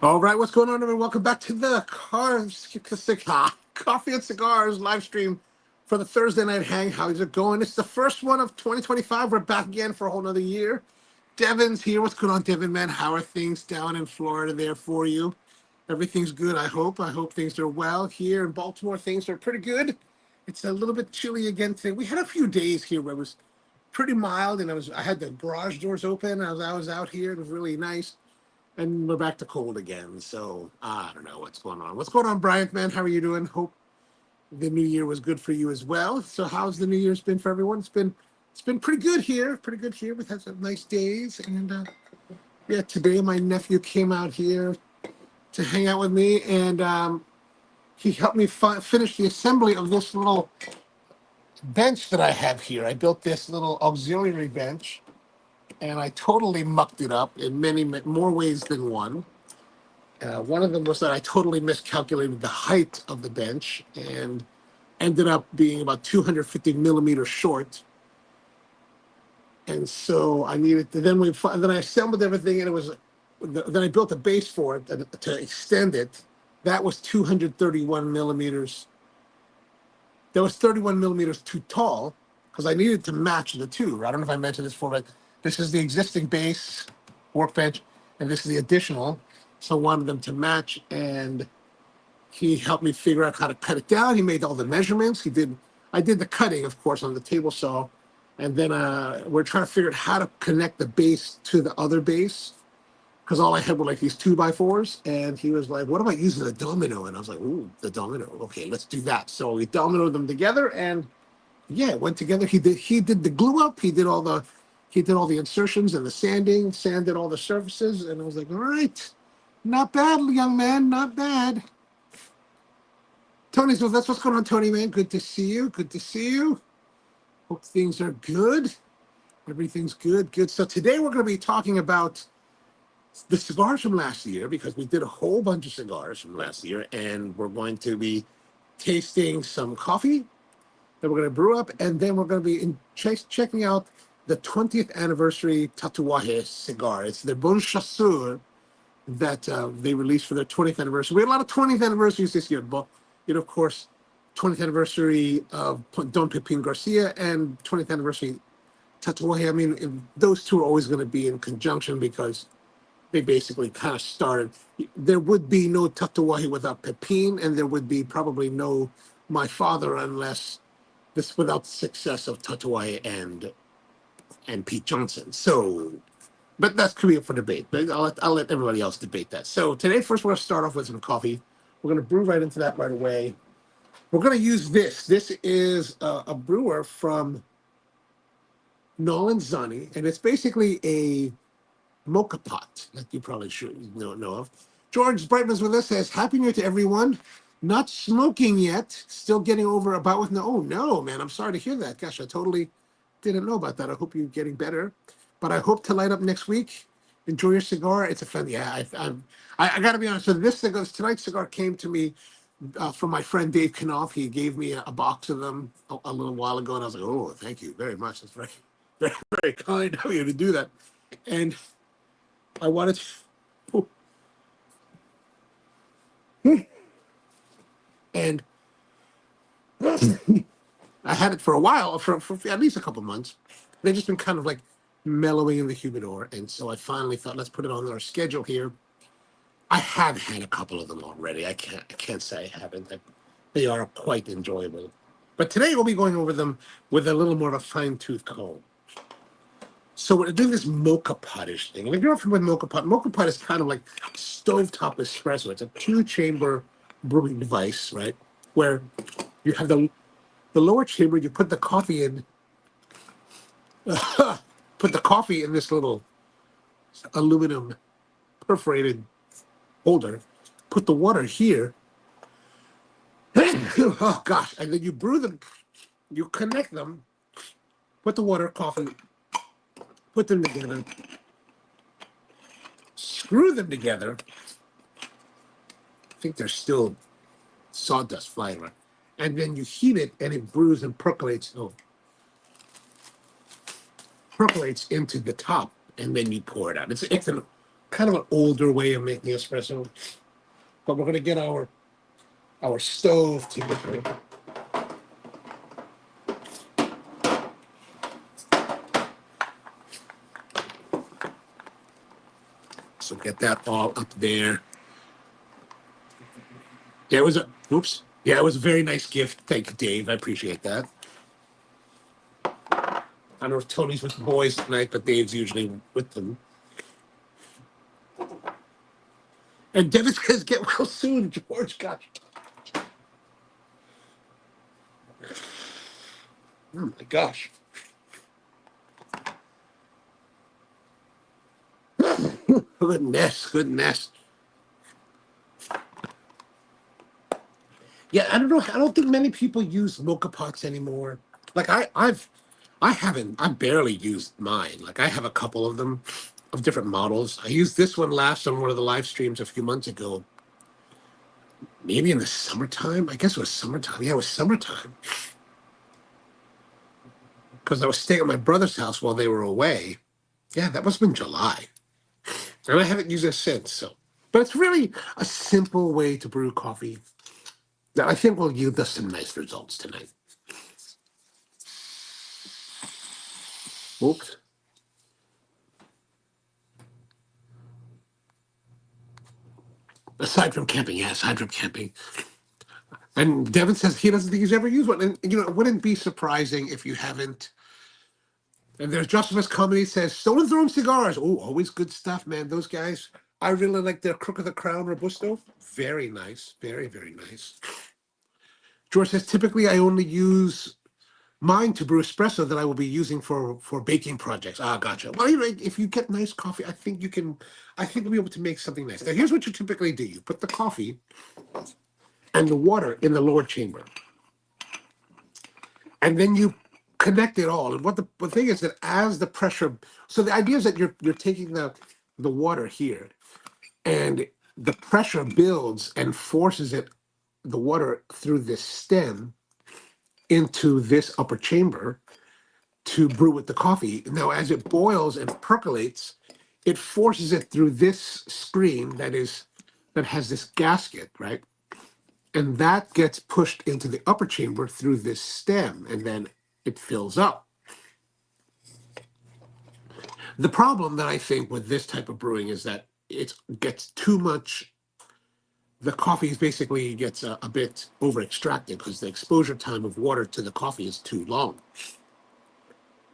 All right, what's going on, everyone? Welcome back to the Coffee and Cigars live stream for the Thursday night hang. How's it going? It's the first one of 2025. We're back again for a whole nother year. Devin's here. What's going on, Devin, man? How are things down in Florida there for you? Everything's good, I hope. I hope things are well. Here in Baltimore, things are pretty good. It's a little bit chilly again today. We had a few days here where it was pretty mild, and I had the garage doors open. I was out here. It was really nice. And we're back to cold again. So I don't know what's going on. What's going on, Bryant, man? How are you doing? Hope the new year was good for you as well. So how's the new year's been for everyone? It's been pretty good here. Pretty good here. We've had some nice days. And yeah, today my nephew came out here to hang out with me, and he helped me finish the assembly of this little bench that I have here. I built this little auxiliary bench, and I totally mucked it up in many more ways than one. One of them was that I totally miscalculated the height of the bench and ended up being about 250 millimeters short. And so I needed to, then I assembled everything, and then I built a base for it to extend it. That was 231 millimeters. That was 31 millimeters too tall because I needed to match the two. I don't know if I mentioned this before, but this is the existing base workbench, and this is the additional. So I wanted them to match, and he helped me figure out how to cut it down. He made all the measurements. I did the cutting, of course, on the table saw, and then we're trying to figure out how to connect the base to the other base because all I had were like these 2x4s, and he was like, "What about using a domino?" And I was like, "Ooh, the domino. Okay, let's do that." So we dominoed them together, and yeah, it went together. He did the glue up. He did all the insertions and the sanding, sanded all the surfaces, and I was like, "All right, not bad, young man, not bad." Tony, so that's what's going on, Tony, man. Good to see you. Good to see you. Hope things are good. Everything's good. Good. So today we're going to be talking about the cigars from last year because we did a whole bunch of cigars from last year, and we're going to be tasting some coffee that we're going to brew up, and then we're going to be checking out the 20th anniversary Tatuaje cigar. It's the Bon Chasseur that they released for their 20th anniversary. We had a lot of 20th anniversaries this year, but of course, 20th anniversary of Don Pepin Garcia and 20th anniversary Tatuaje. I mean, those two are always going to be in conjunction because they basically kind of started. There would be no Tatuaje without Pepin, and there would be probably no My Father unless this without the success of Tatuaje and Pete Johnson. So, but that's could be up for debate. But I'll let everybody else debate that. So today, first we're going to start off with some coffee. We're going to brew right into that right away. We're going to use this. This is a brewer from Nolan Zani, and it's basically a mocha pot that you probably should know of. George Brightman's with us, says, "Happy New Year to everyone. Not smoking yet. Still getting over about with no." Oh, no, man. I'm sorry to hear that. Gosh, I totally didn't know about that. I hope you're getting better. But I hope to light up next week. Enjoy your cigar. It's a fun. Yeah, I got to be honest. So tonight's cigar came to me from my friend Dave Knopf. He gave me a box of them a little while ago, and I was like, "Oh, thank you very much. That's very, very, very kind of you to do that." And I wanted to, and I had it for a while, for at least a couple months. They've just been kind of like mellowing in the humidor, and so I finally thought, let's put it on our schedule here. I have had a couple of them already. I can't say I haven't. They are quite enjoyable. But today we'll be going over them with a little more of a fine-tooth comb. So we're doing this mocha pot-ish thing. And if you're not familiar with mocha pot is kind of like stovetop espresso. It's a two-chamber brewing device, right? Where you have the lower chamber, you put the coffee in, put the coffee in this little aluminum perforated holder, put the water here. Oh gosh, and then you brew them, you connect them, put the water, coffee, put them together, screw them together. I think there's still sawdust flying around. And then you heat it and it brews and percolates. Oh, percolates into the top, and then you pour it out. It's an kind of an older way of making espresso. But we're gonna get our stove typically. So get that all up there. Yeah, it was a oops. Yeah, it was a very nice gift. Thank you, Dave. I appreciate that. I don't know if Tony's with the boys tonight, but Dave's usually with them. And Devin says, "Get well soon, George." Gosh, oh my gosh. Goodness. Yeah, I don't know. I don't think many people use mocha pots anymore. Like I haven't. I barely used mine. Like I have a couple of them, of different models. I used this one last on one of the live streams a few months ago. Maybe in the summertime. I guess it was summertime. Yeah, it was summertime. Because I was staying at my brother's house while they were away. Yeah, that must have been July. And I haven't used it since. So, but it's really a simple way to brew coffee that I think will yield us some nice results tonight. Oops. Aside from camping. And Devin says he doesn't think he's ever used one. And, it wouldn't be surprising if you haven't. And there's Justice Comedy says, Stone and Throne cigars. Oh, always good stuff, man. Those guys, I really like their Crook of the Crown Robusto. Very nice. Very, very nice. George says, typically I only use mine to brew espresso that I will be using for baking projects. Ah, gotcha. Well, if you get nice coffee, I think you'll be able to make something nice. Now, here's what you typically do. You put the coffee and the water in the lower chamber. And then you connect it all. And what the thing is that as the pressure, so the idea is that you're taking the water here, and the pressure builds and forces the water through this stem into this upper chamber to brew with the coffee. Now, as it boils and percolates, it forces it through this screen that has this gasket, right? And that gets pushed into the upper chamber through this stem, and then it fills up. The problem that I think with this type of brewing is that it gets too much. The coffee basically gets a bit over extracted because the exposure time of water to the coffee is too long.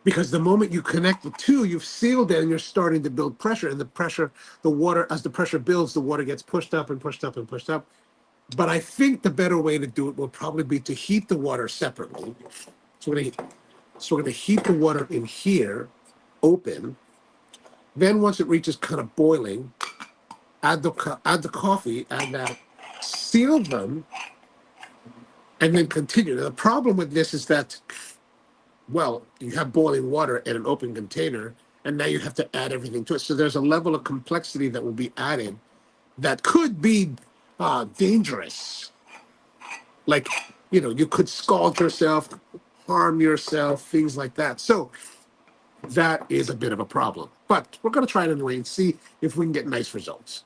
Because the moment you connect the two, you've sealed it and you're starting to build pressure. And the water, as the pressure builds, the water gets pushed up and pushed up and pushed up. But I think the better way to do it will probably be to heat the water separately. So we're going to heat the water in here, open. Then once it reaches kind of boiling, add the coffee, add that, seal them, and then continue. Now, the problem with this is that, well, you have boiling water in an open container, and now you have to add everything to it. So there's a level of complexity that will be added that could be dangerous. Like, you could scald yourself, harm yourself, things like that. So that is a bit of a problem. But we're going to try it anyway and see if we can get nice results.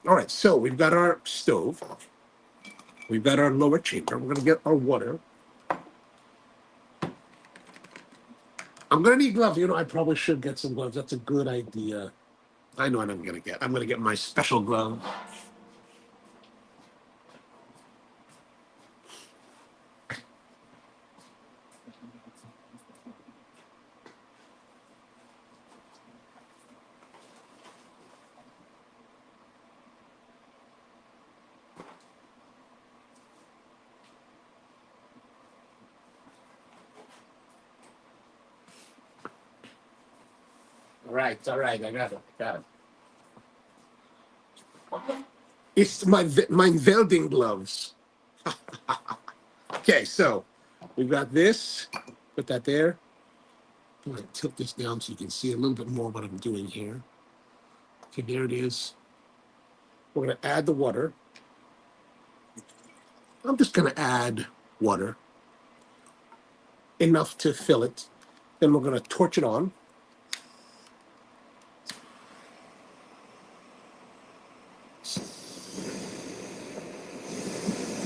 All right, so we've got our stove. We've got our lower chamber. We're going to get our water. I'm going to need gloves. I probably should get some gloves. That's a good idea. I know what I'm going to get. I'm going to get my special glove. All right. I got it. It's my welding gloves. Okay, so we've got this. Put that there. I'm going to tilt this down so you can see a little bit more what I'm doing here. Okay, there it is. We're going to add the water. I'm just going to add water, enough to fill it. Then we're going to torch it on.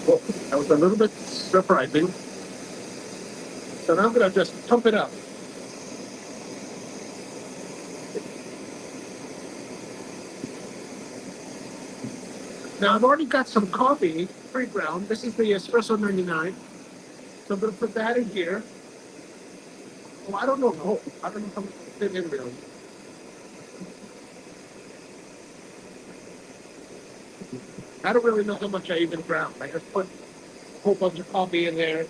Well, that was a little bit surprising. So now I'm gonna just pump it up. Now I've already got some coffee pre-ground. This is the Espresso 99. So I'm gonna put that in here. Oh, I don't know. Oh, I don't know how much to fit in really. I don't really know how much I even ground. I just put a whole bunch of coffee in there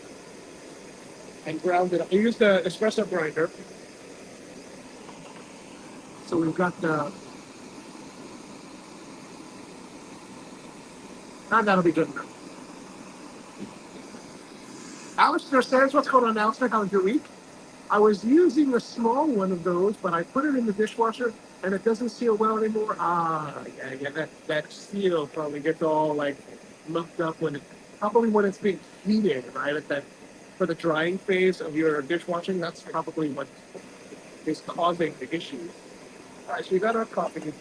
and ground it up. I used the espresso grinder. So we've got the, that'll be good enough. Alistair says, what's going on, Alistair? How was your week? I was using a small one of those, but I put it in the dishwasher and it doesn't seal well anymore. Yeah, that seal probably gets all like mucked up probably when it's being heated, right? At that, for the drying phase of your dishwashing, that's probably what is causing the issue. All right, so we got our coffee.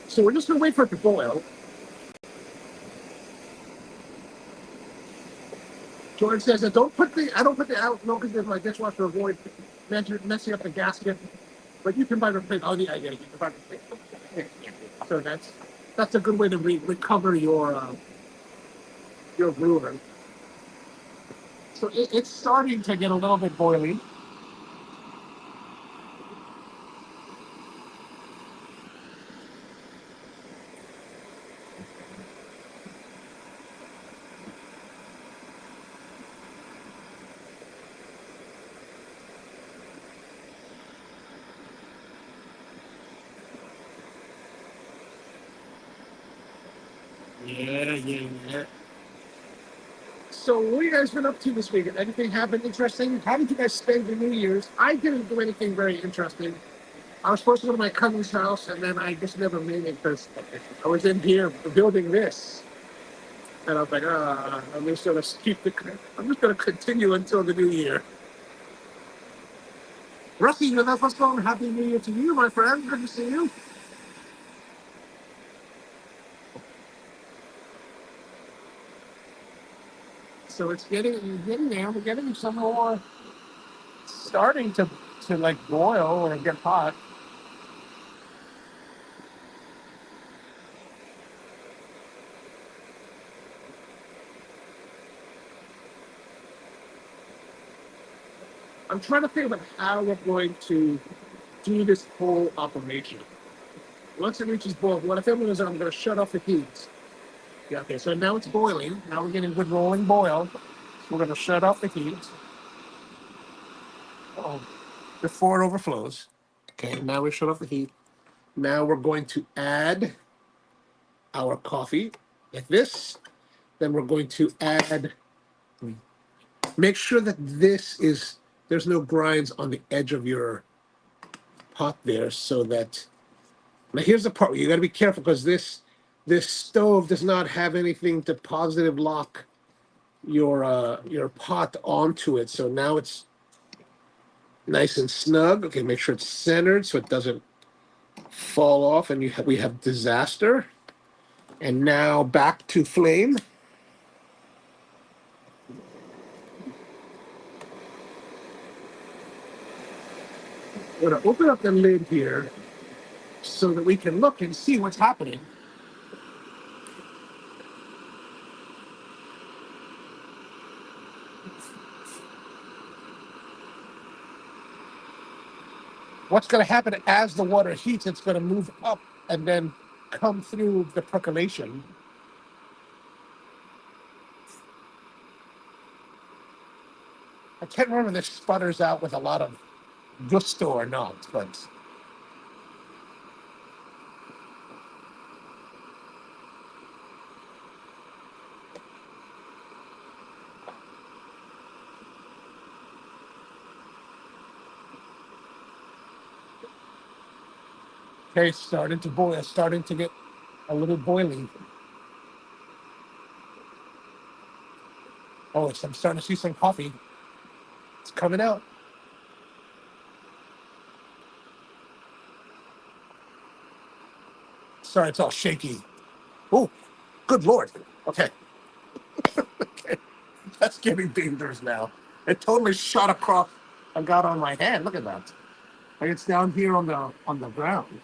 So we're just gonna wait for it to boil. George says that I don't put the milk into my dishwasher to avoid messing up the gasket. But you can buy replacement. Oh yeah, yeah, you can buy replacement. So that's a good way to recover your brewer. So it's starting to get a little bit boiling. Yeah. So what have you guys been up to this week? Anything happen interesting? How did you guys spend the New Year's? I didn't do anything very interesting. I was supposed to go to my cousin's house, and then I just never made it because I was in here building this, and I was like, I'm just gonna continue until the new year. Rusty, that's what's going on. Happy New Year to you, my friend. Good to see you. So it's getting there. We're getting some more starting to like boil or get hot. I'm trying to think about how we're going to do this whole operation. Once it reaches boil, what if everyone is I'm going to shut off the heat. Yeah, okay, so now it's boiling. Now we're getting good rolling boil. We're going to shut off the heat before it overflows. Okay, now we shut off the heat. Now we're going to add our coffee like this. Then we're going to make sure that there's no grinds on the edge of your pot there so that, now here's the part where you got to be careful because this stove does not have anything to positive lock your pot onto it. So now it's nice and snug. Okay, make sure it's centered so it doesn't fall off and we have disaster. And now back to flame. We're gonna open up the lid here so that we can look and see what's happening. What's going to happen as the water heats, it's going to move up and then come through the percolation. I can't remember if this sputters out with a lot of gusto or not, but Okay, starting to boil, starting to get a little boiling. Oh, I'm starting to see some coffee. It's coming out. Sorry, it's all shaky. Oh, good Lord. Okay. Okay. That's getting dangerous now. It totally shot across. I got on my hand. Look at that. Like it's down here on the ground.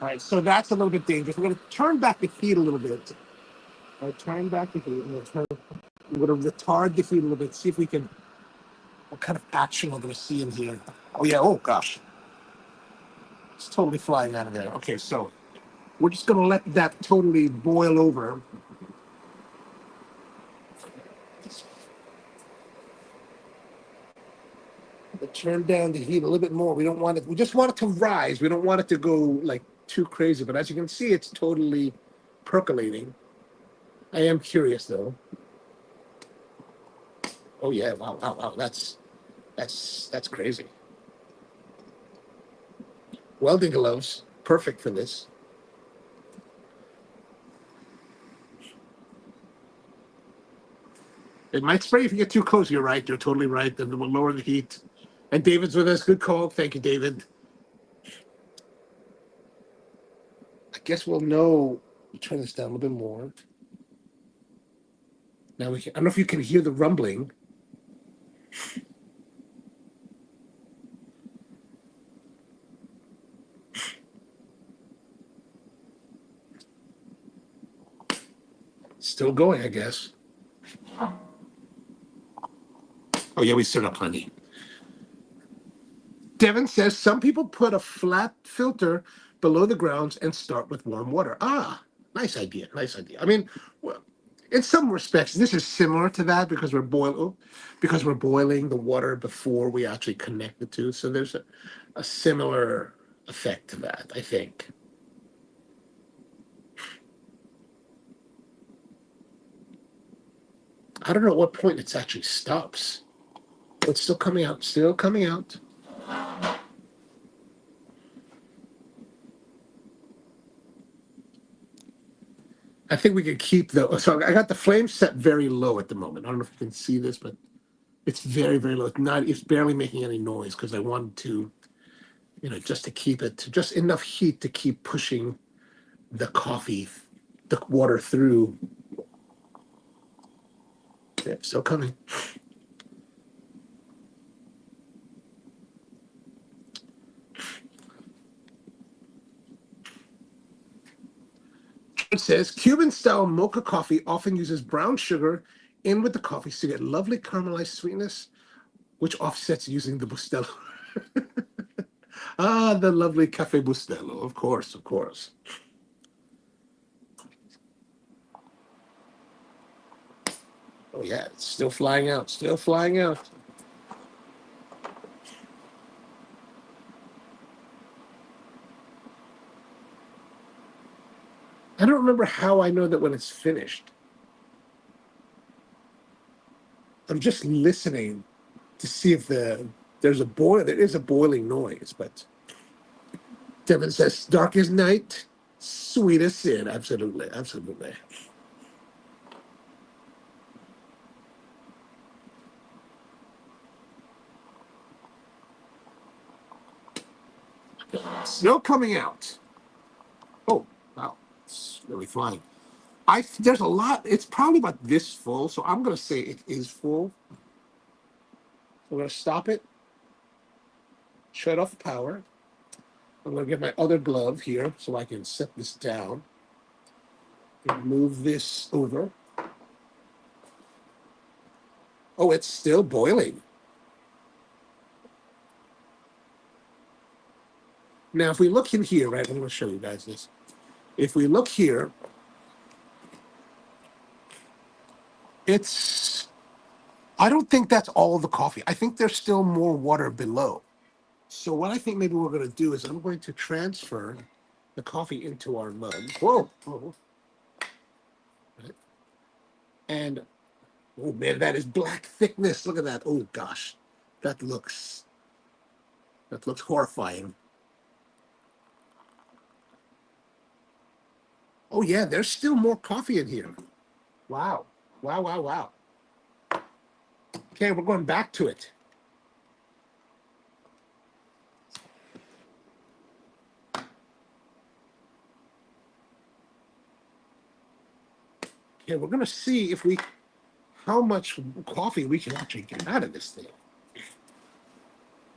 All right, so that's a little bit dangerous. We're going to turn back the heat a little bit. All right, turn back the heat. We're going to retard the heat a little bit. See if we can. What kind of action we're going to see in here? Oh yeah. Oh gosh. It's totally flying out of there. Okay, so we're just going to let that totally boil over. Turn down the heat a little bit more. We don't want it. We just want it to rise. We don't want it to go like too crazy. But as you can see, it's totally percolating. I am curious though. Oh yeah! Wow! Wow! Wow! That's crazy. Welding gloves, perfect for this. It might spray if you get too close. You're right. You're totally right. Then we'll lower the heat. And David's with us. Good call. Thank you, David. I guess we'll know. Turn this down a little bit more. Now we can. I don't know if you can hear the rumbling. Still going, I guess. Oh yeah, we still got plenty. Devin says some people put a flat filter below the grounds and start with warm water. Ah, nice idea. Nice idea. I mean, well, in some respects, this is similar to that because because we're boiling the water before we actually connect the two. So there's a similar effect to that, I think. I don't know at what point it actually stops. It's still coming out. Still coming out. I think we could keep the. So I got the flame set very low at the moment. I don't know if you can see this, but it's very, very low. It's not. It's barely making any noise because I wanted to, just to keep it to just enough heat to keep pushing the coffee, the water through. Yeah, still coming. It says Cuban-style mocha coffee often uses brown sugar in with the coffees to get lovely caramelized sweetness, which offsets using the Bustelo. Ah, the lovely Cafe Bustelo, of course, of course. Oh yeah, it's still flying out, still flying out. I don't remember how I know that when it's finished. I'm just listening to see if there's a boil. There is a boiling noise, but Devin says dark as night, sweet as sin. Absolutely, absolutely. Snow coming out. Oh wow, it's really flying. There's a lot. It's probably about this full, so I'm gonna say it is full. I'm gonna stop it. Shut off the power. I'm gonna get my other glove here so I can set this down. And move this over. Oh, it's still boiling. Now, if we look in here, right, I'm going to show you guys this. If we look here, I don't think that's all the coffee. I think there's still more water below. So what I think maybe we're going to do is I'm going to transfer the coffee into our mug. Whoa. Whoa. Right. And, oh man, that is black thickness. Look at that. Oh gosh, that looks horrifying. Oh yeah, there's still more coffee in here. Wow. Wow, wow, wow. Okay, we're going back to it. Okay, we're gonna see if we how much coffee we can actually get out of this thing.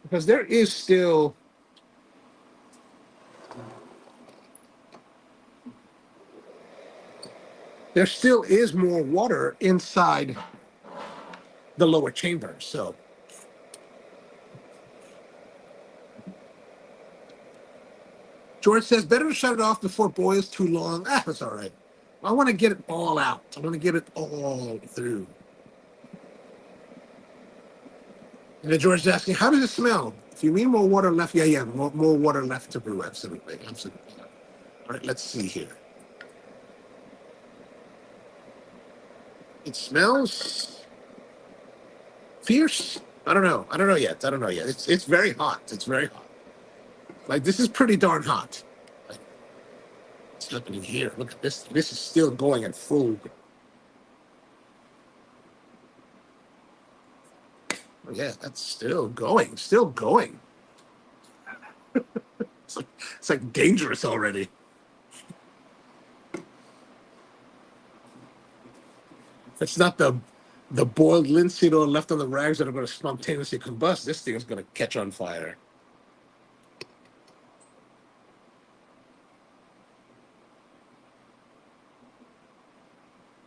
Because there still is more water inside the lower chamber. So George says better to shut it off before it boils too long. Ah, that's all right. I want to get it all out. I want to get it all through. And then George is asking, how does it smell? If you mean more water left, yeah, more water left to brew. Absolutely, absolutely. All right, let's see here. It smells fierce. I don't know. I don't know yet. I don't know yet. It's very hot. It's very hot. Like this is pretty darn hot. Like, what's happening here? Look at this. This is still going at full. Oh, yeah, that's still going. Still going. It's like dangerous already. It's not the boiled linseed oil left on the rags that are going to spontaneously combust. This thing is going to catch on fire.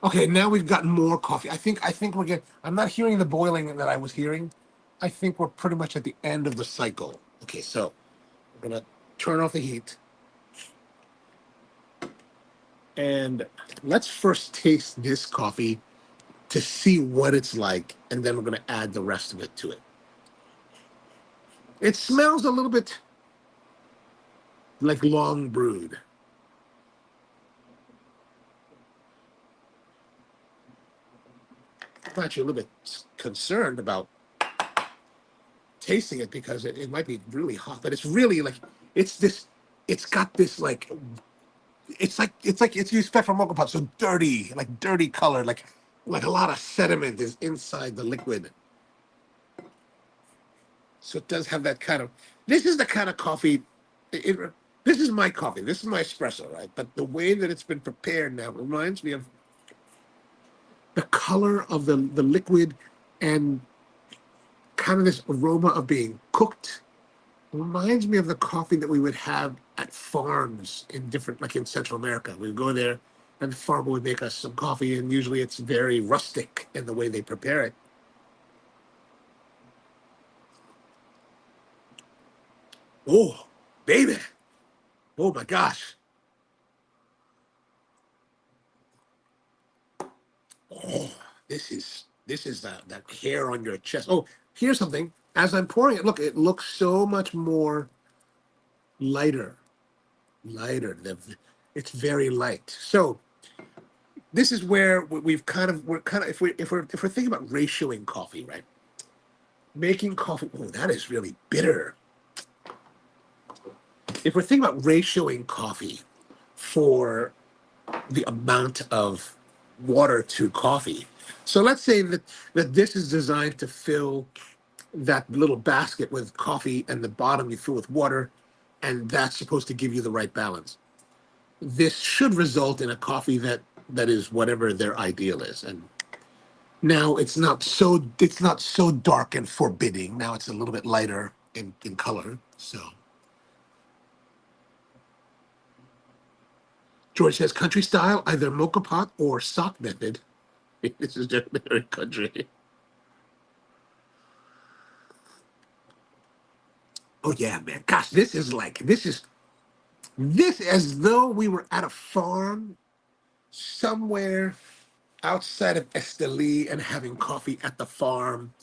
Okay, now we've gotten more coffee. I think we're getting. I'm not hearing the boiling that I was hearing. I think we're pretty much at the end of the cycle. Okay, so we're gonna turn off the heat and let's first taste this coffee to see what it's like, and then we're gonna add the rest of it to it. It smells a little bit like long brewed. I'm actually a little bit concerned about tasting it because it might be really hot, but it's really like it's this. It's got this like it's you expect from mocha pot, so dirty, like dirty color, like a lot of sediment is inside the liquid. So it does have that kind of. This is the kind of coffee. This is my coffee. This is my espresso, right? But the way that it's been prepared now reminds me of the color of the liquid and kind of this aroma of being cooked. Reminds me of the coffee that we would have at farms in different, like in Central America. We'd go there and the farmer would make us some coffee, and usually it's very rustic in the way they prepare it. Oh, baby. Oh my gosh. Oh, this is that hair on your chest. Oh, here's something. As I'm pouring it, look, it looks so much more lighter. Lighter. It's very light. So this is where we're kind of if we're thinking about ratioing coffee, right? Making coffee. Oh, that is really bitter. If we're thinking about ratioing coffee for the amount of water to coffee, so let's say that this is designed to fill that little basket with coffee, and the bottom you fill with water, and that's supposed to give you the right balance. This should result in a coffee that is whatever their ideal is, and now it's not so dark and forbidding. Now it's a little bit lighter in color. So George says country style, either mocha pot or sock method. This is just very country. Oh yeah, man. Gosh, this as though we were at a farm somewhere outside of Esteli and having coffee at the farm,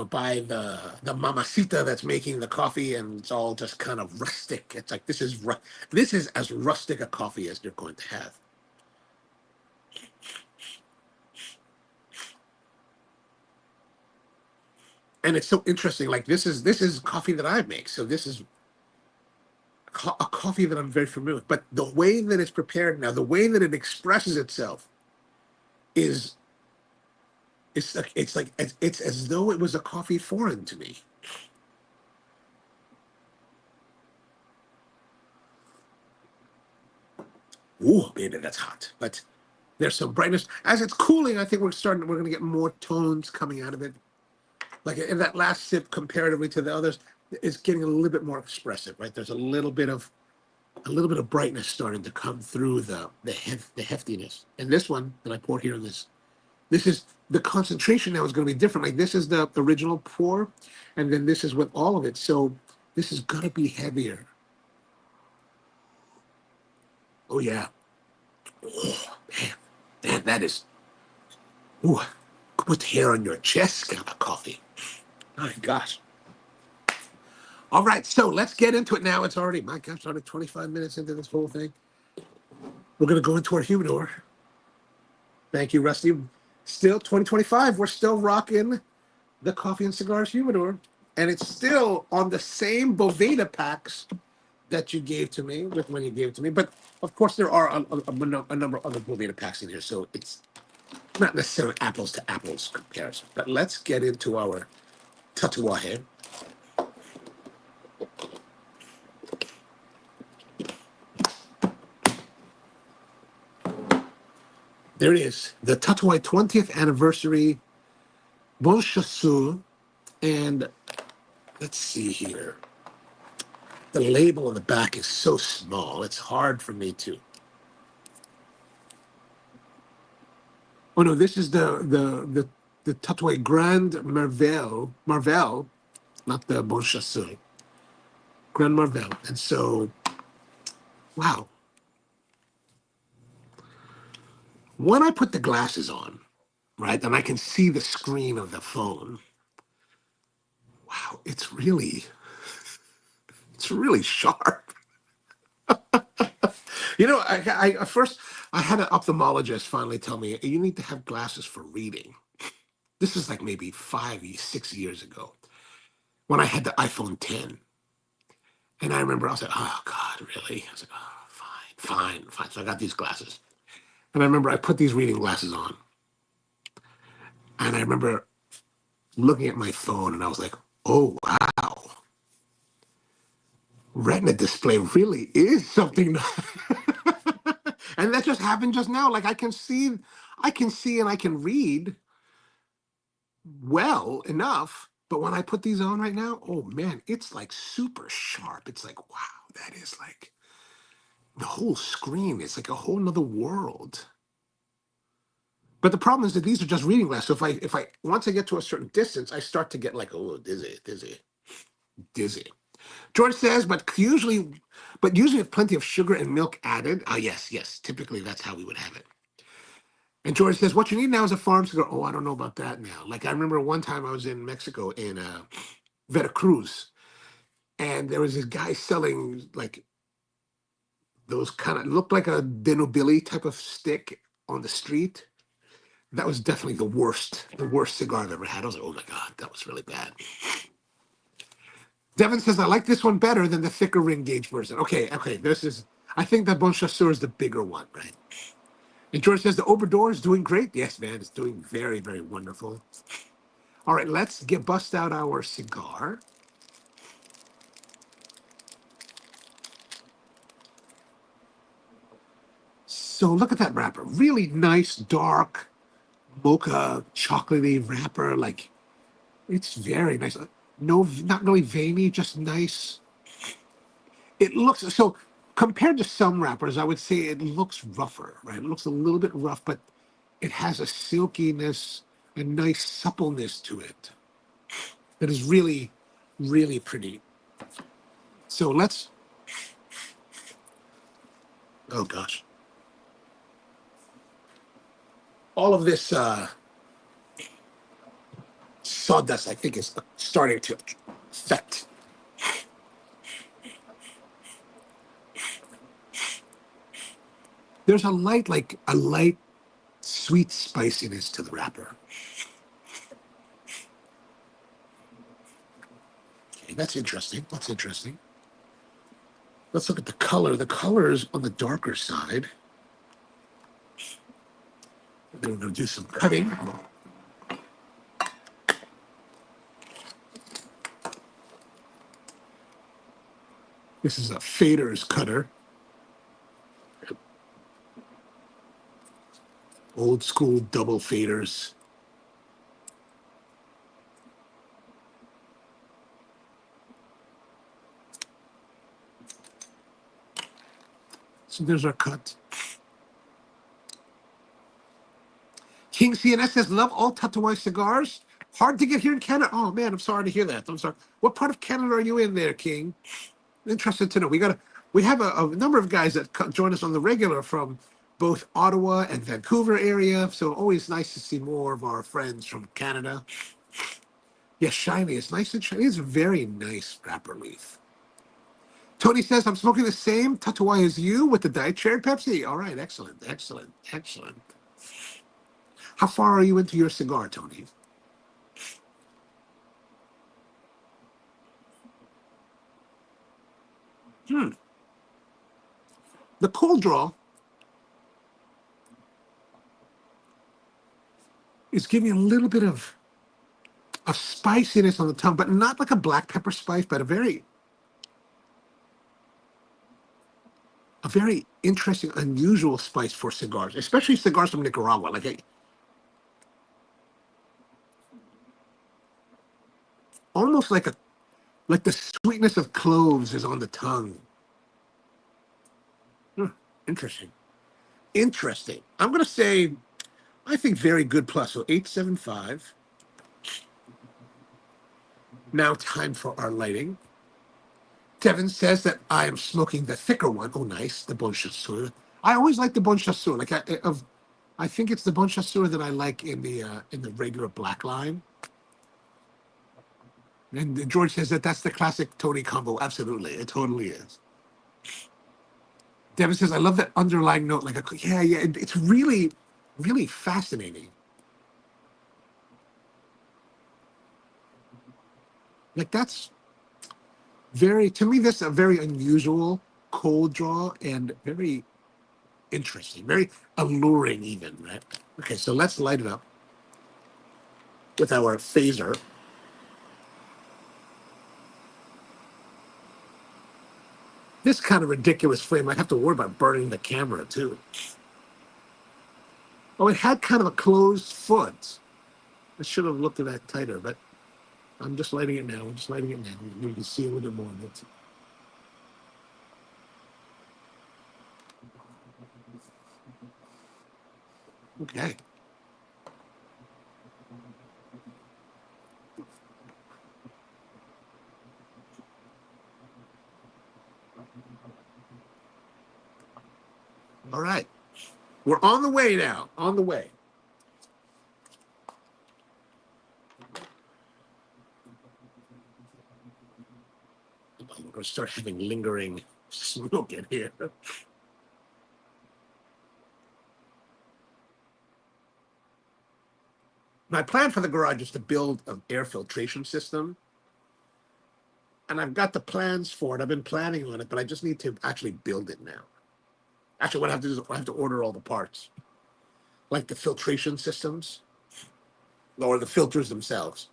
by the mamacita that's making the coffee, and it's all just kind of rustic. It's like this is as rustic a coffee as you're going to have. And it's so interesting. Like this is coffee that I make. So this is a coffee that I'm very familiar with, but the way that it's prepared now, the way that it expresses itself is it's as though it was a coffee foreign to me. Ooh, baby, that's hot. But there's some brightness. As it's cooling, I think we're going to get more tones coming out of it. Like in that last sip, comparatively to the others, it's getting a little bit more expressive, right? There's a little bit of brightness starting to come through the heftiness. And this one that I poured here in this is the concentration now is going to be different. Like this is the original pour, and then this is with all of it. So this is going to be heavier. Oh yeah. Oh, man, that is. Ooh, put hair on your chest kind of coffee. My gosh. All right, so let's get into it now. It's already, my gosh, already 25 minutes into this whole thing. We're going to go into our humidor. Thank you, Rusty. Still 2025, we're still rocking the Coffee and Cigars humidor. And it's still on the same Boveda packs that you gave to me, with when you gave it to me. But, of course, there are a number of other Boveda packs in here, so it's not necessarily apples to apples comparison. But let's get into our Tatuaje. There it is, the Tatuaje 20th anniversary Bon Chasseur. And let's see here. The label on the back is so small, it's hard for me to. Oh no, this is the Tatuaje Grand Marvel, not the Bon Chasseur. Grand Marvel. And so, wow. When I put the glasses on, right, and I can see the screen of the phone, wow, it's really sharp. You know, I at first I had an ophthalmologist finally tell me you need to have glasses for reading. This is like maybe 6 years ago when I had the iPhone 10. And I remember I was like, oh God, really? I was like, oh, fine. So I got these glasses. And I remember I put these reading glasses on. And I remember looking at my phone and I was like, oh wow. Retina display really is something. And that just happened just now. Like I can see and I can read well enough. But when I put these on right now, oh man, it's like super sharp. It's like, wow, that is like the whole screen. It's like a whole nother world. But the problem is that these are just reading glasses. So if I once I get to a certain distance, I start to get like, oh, dizzy. George says, but usually with plenty of sugar and milk added. Ah, yes. Typically that's how we would have it. And George says, what you need now is a farm cigar. Oh, I don't know about that now. Like I remember one time I was in Mexico in Veracruz, and there was this guy selling like those kind of looked like a denobili type of stick on the street. That was definitely the worst cigar I've ever had. I was like, oh my God, that was really bad. Devin says, I like this one better than the thicker ring gauge version. Okay, I think that Bon Chasseur is the bigger one, right? And George says, the Obrador is doing great. Yes, man, it's doing very, very wonderful. All right, let's bust out our cigar. So look at that wrapper. Really nice, dark, mocha, chocolatey wrapper. Like, it's very nice. No, not really veiny, just nice. It looks so compared to some wrappers, I would say it looks rougher, right? It looks a little bit rough, but it has a silkiness, a nice suppleness to it that is really, really pretty. So oh gosh. All of this sawdust, I think, is starting to affect. There's a light sweet spiciness to the wrapper. Okay, that's interesting. Let's look at the color. The color is on the darker side. Then we're going to do some cutting. This is a fader's cutter. Old school double faders. So there's our cut. King CNS says, love all Tatuaje cigars. Hard to get here in Canada. Oh man, I'm sorry to hear that. I'm sorry. What part of Canada are you in there, King? Interested to know. We have a number of guys that join us on the regular from both Ottawa and Vancouver area. So always nice to see more of our friends from Canada. Yes, shiny. It's nice and shiny. It's a very nice wrapper leaf. Tony says, I'm smoking the same Tatuaje as you with the diet cherry Pepsi. All right, excellent, excellent, excellent. How far are you into your cigar, Tony? The cold draw is giving a little bit of spiciness on the tongue, but not like a black pepper spice, but a very interesting, unusual spice for cigars, especially cigars from Nicaragua. Almost like the sweetness of cloves is on the tongue. Interesting. Interesting. I'm gonna say, I think very good plus. So 875. Now time for our lighting. Devin says that I am smoking the thicker one. Oh, nice, the Bon Chasseur. I always like the Bon Chasseur. I think it's the Bon Chasseur that I like in the regular black line. And George says that that's the classic Tony combo. Absolutely, it totally is. Devin says I love that underlying note. Yeah. It's really, really fascinating. That's to me, that's a very unusual cold draw and very interesting, very alluring even, right? Okay, so let's light it up with our phaser. This kind of ridiculous flame, I have to worry about burning the camera too. Oh, it had kind of a closed foot. I should have looked at that tighter, but I'm just lighting it now. I'm just lighting it now. You can see a little bit more of it. Okay. All right. We're on the way now. On the way. We're going to start having lingering smoke in here. My plan for the garage is to build an air filtration system. And I've got the plans for it. I've been planning on it, but I just need to actually build it now. Actually, what I have to do is I have to order all the parts, like the filtration systems or the filters themselves.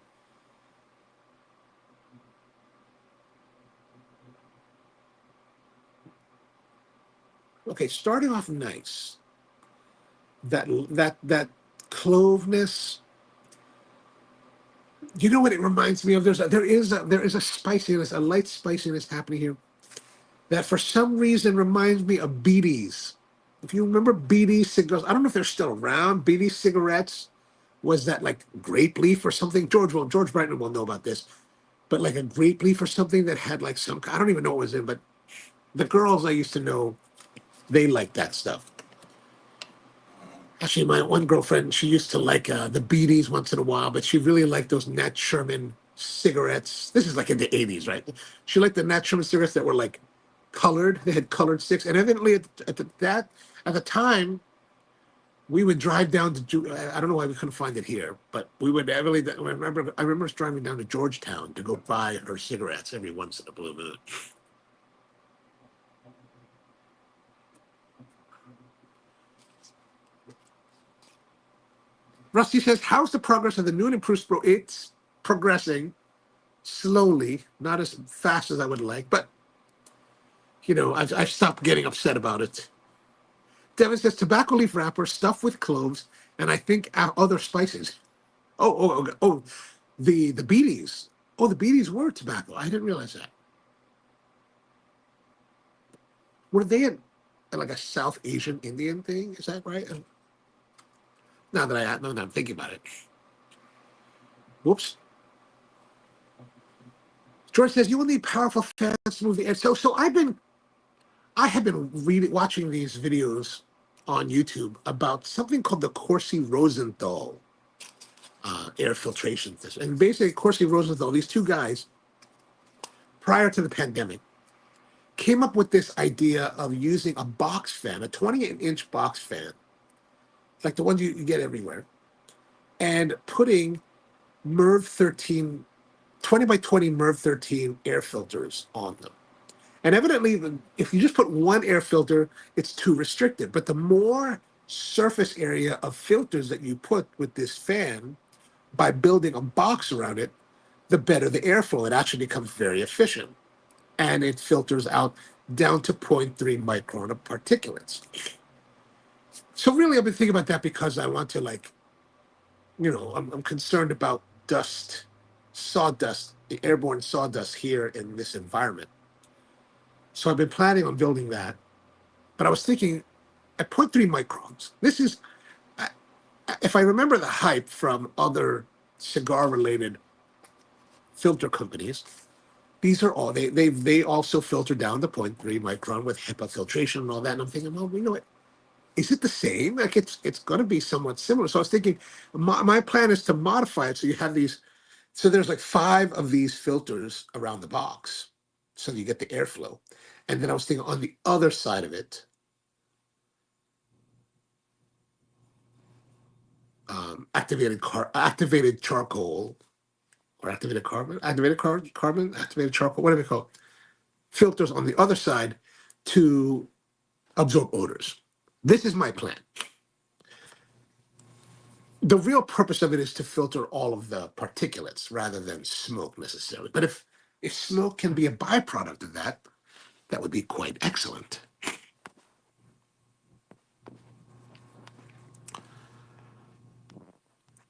Okay, starting off nice. That cloveness. You know what it reminds me of? There is a spiciness, a light spiciness happening here that for some reason reminds me of BDs. If you remember BD cigars, I don't know if they're still around. BD cigarettes was that like grape leaf or something. George Brighton will know about this, but like a grape leaf or something that had like some. I don't even know what was in, but the girls I used to know, they liked that stuff. Actually, my one girlfriend, she used to like the BDs once in a while, but she really liked those Nat Sherman cigarettes. This is like in the 80s, right? She liked the Nat Sherman cigarettes that were like colored. They had colored sticks. And evidently at the time, we would drive down to, I don't know why we couldn't find it here, but we would evidently, I remember us driving down to Georgetown to go buy her cigarettes every once in a blue moon. Rusty says, how's the progress of the new and improved Pro? It's progressing slowly, not as fast as I would like, but, you know, I've stopped getting upset about it. Devin says, tobacco leaf wrapper stuffed with cloves and I think other spices. Oh, the beaties. Oh, the beaties were tobacco. I didn't realize that. Were they like a South Asian Indian thing? Is that right? Now that I'm thinking about it. Whoops. George says you will need powerful fans to move the air. So I have been watching these videos on YouTube about something called the Corsi Rosenthal air filtration system. And basically, Corsi Rosenthal, these two guys, prior to the pandemic, came up with this idea of using a box fan, a 28-inch box fan, like the ones you get everywhere, and putting MERV 13, 20 by 20 MERV 13 air filters on them. And evidently, if you just put one air filter, it's too restricted. But the more surface area of filters that you put with this fan, by building a box around it, the better the airflow. It actually becomes very efficient. And it filters out down to 0.3 micron of particulates. So really, I've been thinking about that because I want to, like, you know, I'm concerned about dust, sawdust, the airborne sawdust here in this environment. So I've been planning on building that. But I was thinking at 0.3 microns, this is, if I remember the hype from other cigar-related filter companies, these are all, they also filter down to 0.3 micron with HEPA filtration and all that. And I'm thinking, well, you know what? Is it the same? Like it's going to be somewhat similar. So I was thinking, my plan is to modify it so you have these. So there's like 5 of these filters around the box, so you get the airflow. And then I was thinking on the other side of it, activated charcoal, or activated carbon, activated charcoal, whatever you call it, filters on the other side to absorb odors. This is my plan. The real purpose of it is to filter all of the particulates rather than smoke necessarily. But if smoke can be a byproduct of that, that would be quite excellent.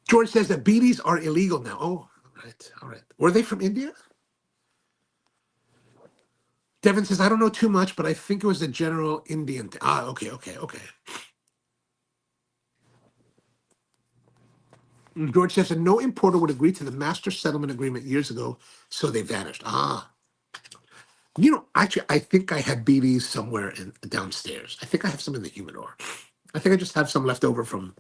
George says that beaties are illegal now. Oh, all right. Were they from India? Devin says, I don't know too much, but I think it was the general Indian thing. Ah, okay. George says that no importer would agree to the master settlement agreement years ago, so they vanished. Ah. You know, actually, I think I had BBs somewhere downstairs. I think I have some in the humidor. I think I just have some left over from.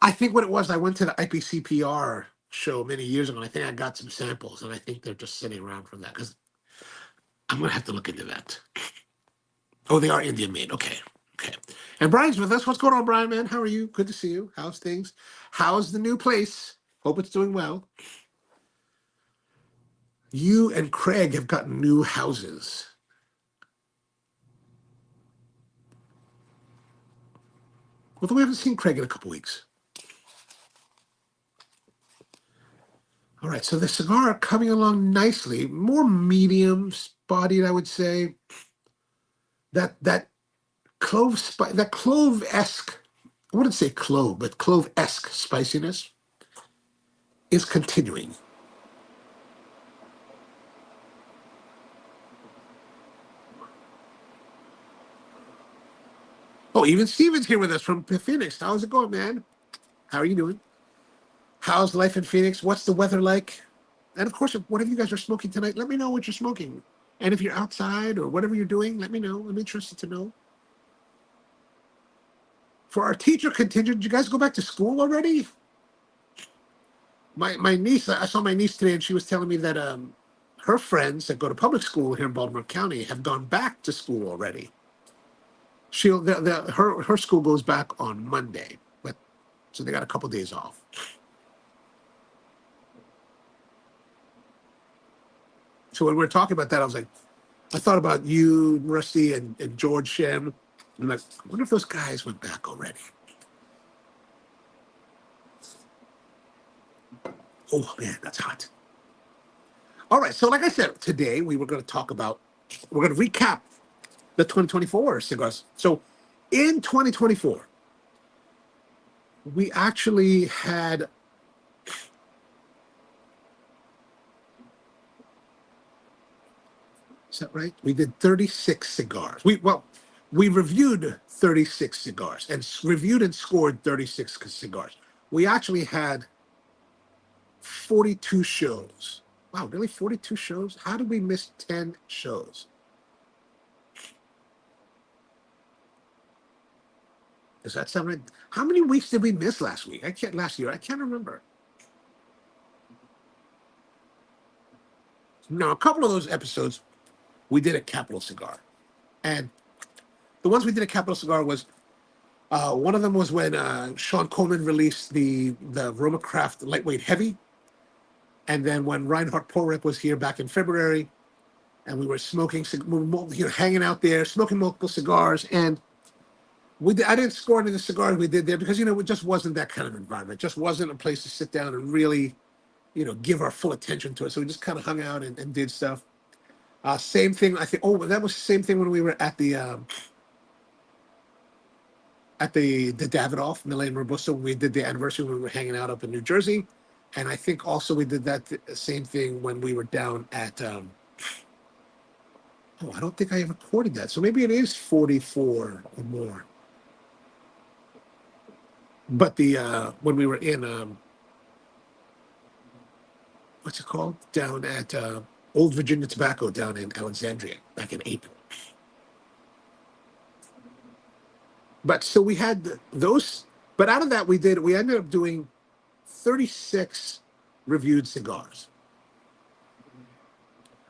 I think what it was, I went to the IPCPR show many years ago, and I think I got some samples, and I think they're just sitting around from that, because I'm going to have to look into that. Oh, they are Indian made. Okay. And Brian's with us. What's going on, Brian, man? How are you? Good to see you. How's things? How's the new place? Hope it's doing well. You and Craig have gotten new houses. Although we haven't seen Craig in a couple weeks. All right, so the cigar coming along nicely, more medium-bodied, I would say. That clove-esque, I wouldn't say clove, but clove-esque spiciness is continuing. Oh, even Steven's here with us from Phoenix. How's it going, man? How are you doing? How's life in Phoenix? What's the weather like? And of course, if one of you guys are smoking tonight, let me know what you're smoking. And if you're outside or whatever you're doing, let me know. I'm interested to know. For our teacher contingent, did you guys go back to school already? My niece, I saw my niece today, and she was telling me that her friends that go to public school here in Baltimore County have gone back to school already. Her school goes back on Monday, but so they got a couple days off. So when we were talking about that, I thought about you, Rusty, and George Shem. I'm like, I wonder if those guys went back already. Oh man, that's hot. All right, so like I said, today we were going to talk about, we're going to recap the 2024 cigars. So in 2024, we actually had, is that right? We did 36 cigars. We reviewed 36 cigars and reviewed and scored 36 cigars. We actually had 42 shows. Wow, really 42 shows? How did we miss 10 shows? Does that sound right? How many weeks did we miss last week? Last year. I can't remember. No, a couple of those episodes we did at Capital Cigar. And the ones we did at Capital Cigar was one of them was when Sean Coleman released the Roma Craft Lightweight Heavy. And then when Reinhard Porek was here back in February, and we were smoking, hanging out there, smoking multiple cigars. And I didn't score any of the cigars we did there because, it just wasn't that kind of environment. It just wasn't a place to sit down and really, give our full attention to it. So we just kind of hung out and did stuff. Same thing, I think. Oh, that was the same thing when we were at the Davidoff, Milan Robusto. We did the anniversary when we were hanging out up in New Jersey. And I think also we did that same thing when we were down at, I don't think I ever recorded that. So maybe it is 44 or more. But when we were in, what's it called? Down at Old Virginia Tobacco down in Alexandria back in April. But so we had those, but out of that we ended up doing 36 reviewed cigars.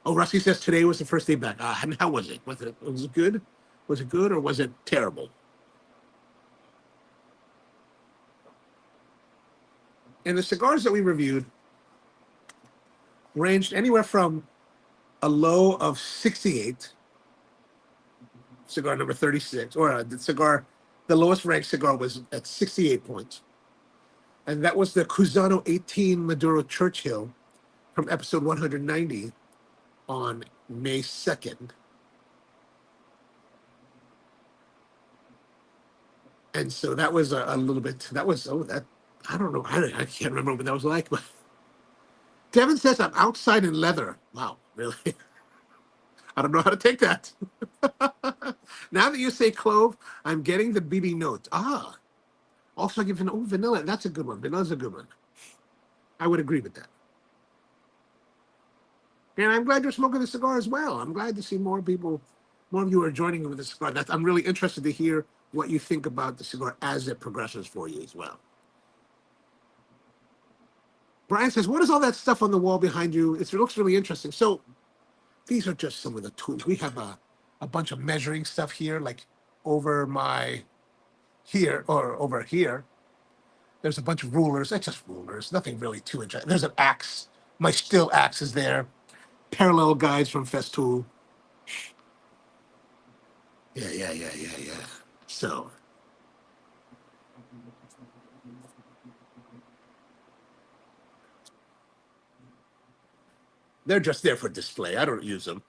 Oh, Rusty says today was the first day back. And how was it? Was it good? Was it good or was it terrible? And the cigars that we reviewed ranged anywhere from a low of 68, cigar number 36, or the lowest ranked cigar was at 68 points. And that was the Cusano 18 Maduro Churchill from episode 190 on May 2nd. And so that was a little bit, I don't know, I can't remember what that was like, but Devin says I'm outside in leather. Wow, really? I don't know how to take that. Now that you say clove, I'm getting the BB note. Also I give vanilla. That's a good one. Vanilla's a good one. I would agree with that. And I'm glad you're smoking the cigar as well. I'm glad to see more of you are joining me with the cigar. I'm really interested to hear what you think about the cigar as it progresses for you as well. Brian says, what is all that stuff on the wall behind you? It looks really interesting. So these are just some of the tools. We have a bunch of measuring stuff here, like over here. There's a bunch of rulers. It's just rulers, nothing really too interesting. There's an axe. My still axe is there. Parallel guides from Festool. Yeah. So they're just there for display. I don't use them.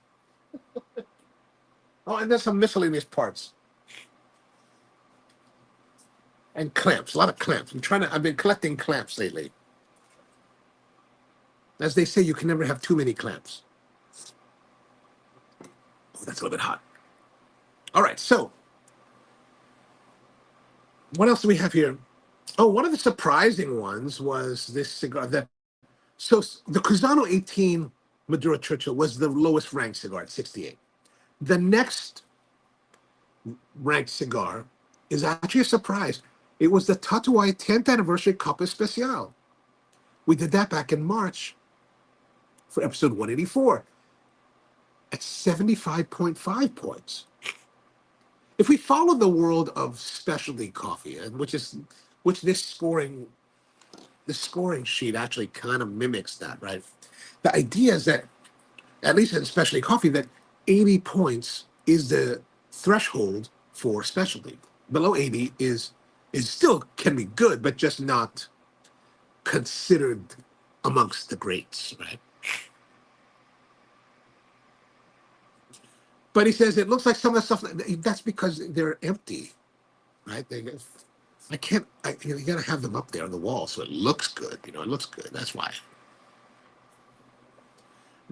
Oh, and there's some miscellaneous parts. And clamps, a lot of clamps. I've been collecting clamps lately. As they say, you can never have too many clamps. Oh, that's a little bit hot. All right, so what else do we have here? Oh, one of the surprising ones was this cigar. So the Cusano 18 Maduro Churchill was the lowest ranked cigar at 68. The next ranked cigar is actually a surprise. It was the Tatuaje 10th Anniversary Copa Especial. We did that back in March for episode 184 at 75.5 points. If we follow the world of specialty coffee, which this scoring sheet actually kind of mimics that, right? The idea is that, at least in specialty coffee, that 80 points is the threshold for specialty. Below 80 is still can be good, but just not considered amongst the greats, right? But he says it looks like some of the stuff that's because they're empty, right? I can't. You got to have them up there on the wall so it looks good. It looks good. That's why.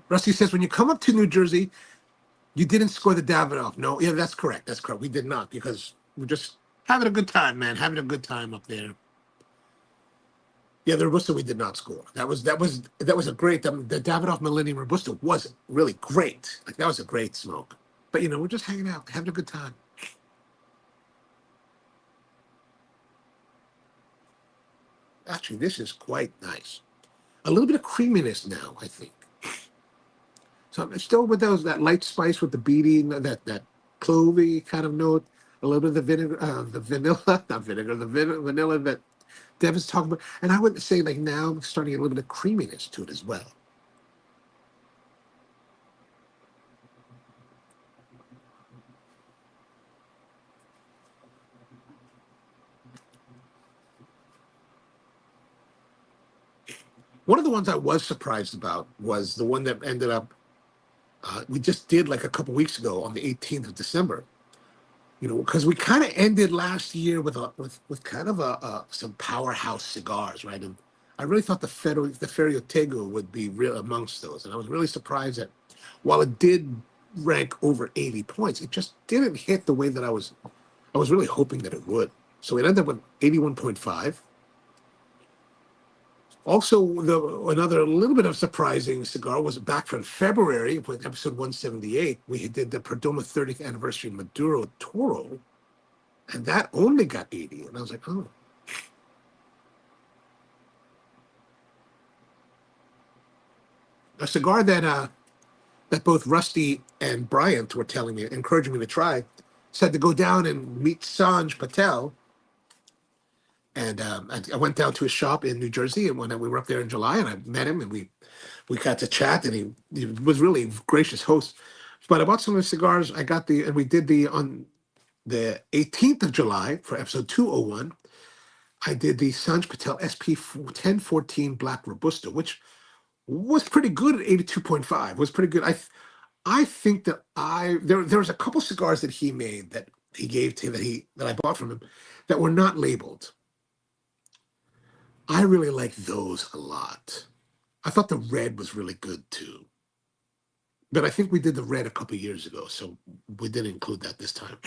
Rusty says when you come up to New Jersey, you didn't score the Davidoff. No, yeah, that's correct. That's correct. We did not because we're just having a good time, man. Having a good time up there. Yeah, the Robusto we did not score. That was a great. The Davidoff Millennium Robusto was really great. Like that was a great smoke. But we're just hanging out, having a good time. Actually, this is quite nice. A little bit of creaminess now, I think. So I'm still with that light spice with the beady, that clovey kind of note. A little bit of the vinegar, the vanilla, not vinegar, the vanilla that Devin's talking about. And I would say like now I'm starting to get a little bit of creaminess to it as well. One of the ones I was surprised about was the one that ended up we just did like a couple weeks ago on the 18th of December. Because we kind of ended last year with kind of some powerhouse cigars, right? And I really thought the Ferio Tego would be real amongst those, and I was really surprised that while it did rank over 80 points, it just didn't hit the way that I was really hoping that it would. So it ended up with 81.5. Also, another little bit of surprising cigar was back from February with episode 178. We did the Perdomo 30th anniversary Maduro Toro, and that only got 80. And I was like, oh. A cigar that both Rusty and Bryant were telling me, encouraging me to try, said to go down and meet Sanj Patel. And I went down to his shop in New Jersey, and when we were up there in July, and I met him, and we got to chat, and he was really a gracious host. But I bought some of the cigars. And we did on the 18th of July for episode 201. I did the Sanj Patel SP 1014 Black Robusto, which was pretty good at 82.5. Was pretty good. I think that there was a couple cigars that he made that he gave to that I bought from him that were not labeled. I really like those a lot. I thought the red was really good too. But I think we did the red a couple years ago, so we didn't include that this time.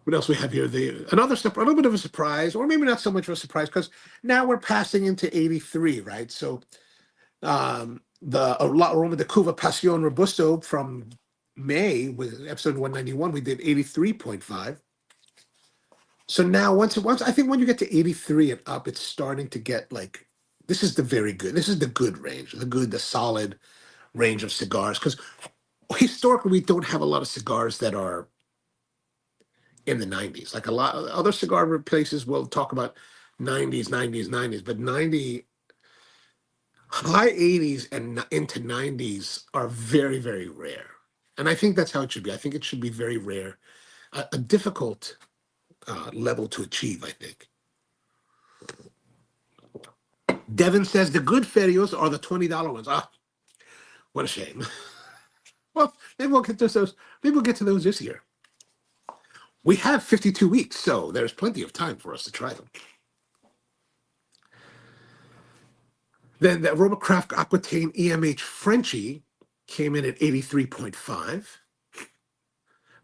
What else we have here? A little bit of a surprise, or maybe not so much of a surprise, because now we're passing into 83, right? So the La Aroma de Cuva Pasión Robusto from May with episode 191, we did 83.5. So now once I think when you get to 83 and up, it's starting to get like this is the good range, the solid range of cigars. Because historically we don't have a lot of cigars that are in the 90s. Like a lot of other cigar places will talk about 90s, 90s, 90s, but high 80s and into 90s are very, very rare. And I think that's how it should be. I think it should be very rare, a difficult level to achieve, I think. Devin says the good ferios are the $20 ones. Ah, what a shame. Well, maybe we'll get to those. Maybe we'll get to those this year. We have 52 weeks, so there's plenty of time for us to try them. Then the Robocraft Aquitaine EMH Frenchie came in at 83.5.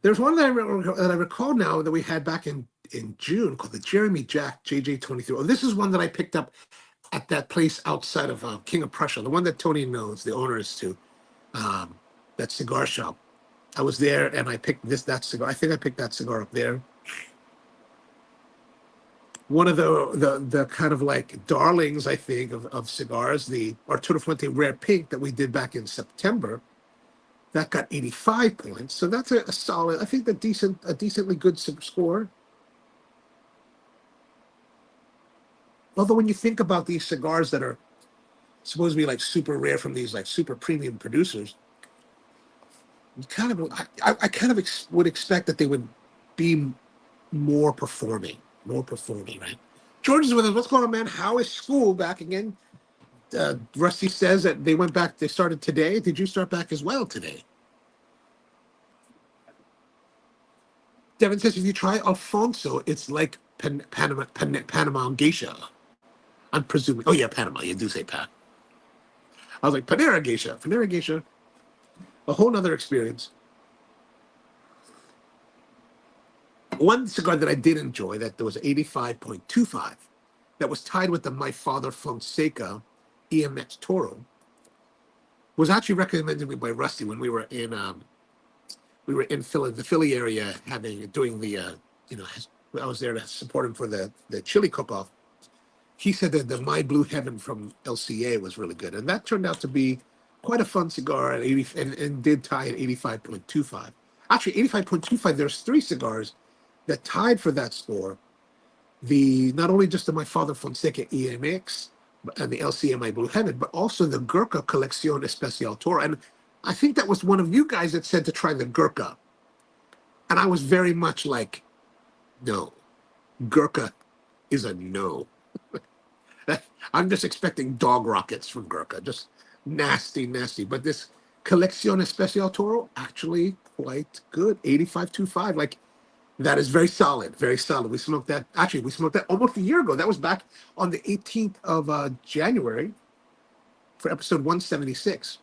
There's one that I recall now that we had back in June called the Jeremy Jack JJ23. Oh, this is one that I picked up at that place outside of King of Prussia, the one that Tony knows, the owner is to, that cigar shop. I was there and I picked that cigar. I think I picked that cigar up there. One of the kind of like darlings, I think, of cigars, the Arturo Fuente Rare Pink that we did back in September, that got 85 points. So that's a solid, I think a decently good score. Although when you think about these cigars that are supposed to be like super rare from these like super premium producers, I kind of would expect that they would be more performing, right? George is with us. What's going on, man? How is school back again? Rusty says that they went back. They started today. Did you start back as well today? Devin says if you try Alfonso, it's like Panama geisha. I'm presuming. Oh yeah, Panama. You do say Pan. I was like Panera geisha. Panera geisha. A whole nother experience. One cigar that I did enjoy that there was 85.25 that was tied with the My Father Fonseca EMX Toro was actually recommended to me by Rusty when we were in Philly, the Philly area, doing the I was there to support him for the chili cook-off. He said that the My Blue Heaven from LCA was really good, and that turned out to be quite a fun cigar at 80 and did tie at 85.25. Actually, 85.25. There's three cigars that tied for that score. The not only just the My Father Fonseca EMX and the LCA My Blue Heaven, but also the Gurkha Colección Especial Toro. And I think that was one of you guys that said to try the Gurkha. And I was very much like, no, Gurkha is a no. I'm just expecting dog rockets from Gurkha, just nasty, nasty. But this Colección Especial Toro, actually quite good, 85.25. Like, that is very solid, very solid. We smoked that. Actually, we smoked that almost a year ago. That was back on the 18th of January for episode 176.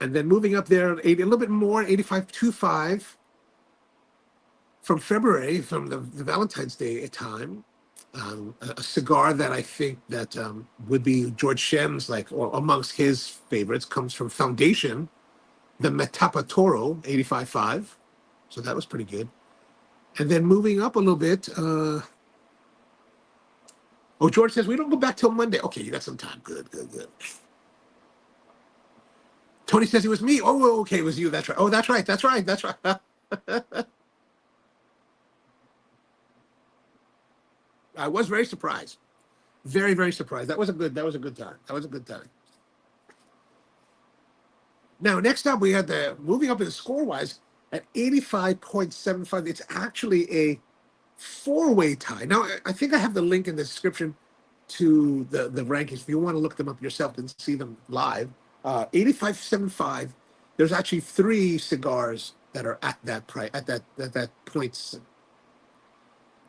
And then moving up there, a little bit more, 85.25 from February, from the Valentine's Day time. A cigar that I think that would be George Shem's, like, or amongst his favorites, comes from Foundation, the Metapa Toro, 85.5. So that was pretty good. And then moving up a little bit, George says, we don't go back till Monday. Okay, you got some time. Good, good, good. Tony says it was me. Oh, okay, it was you. That's right. Oh, that's right. That's right. That's right. I was very surprised. Very, very surprised. That was a good time. That was a good time. Now, next up, we had moving up in the score-wise at 85.75. It's actually a four-way tie. Now, I think I have the link in the description to the rankings. If you want to look them up yourself and see them live, 85.75. There's actually three cigars that are at that price, at that points.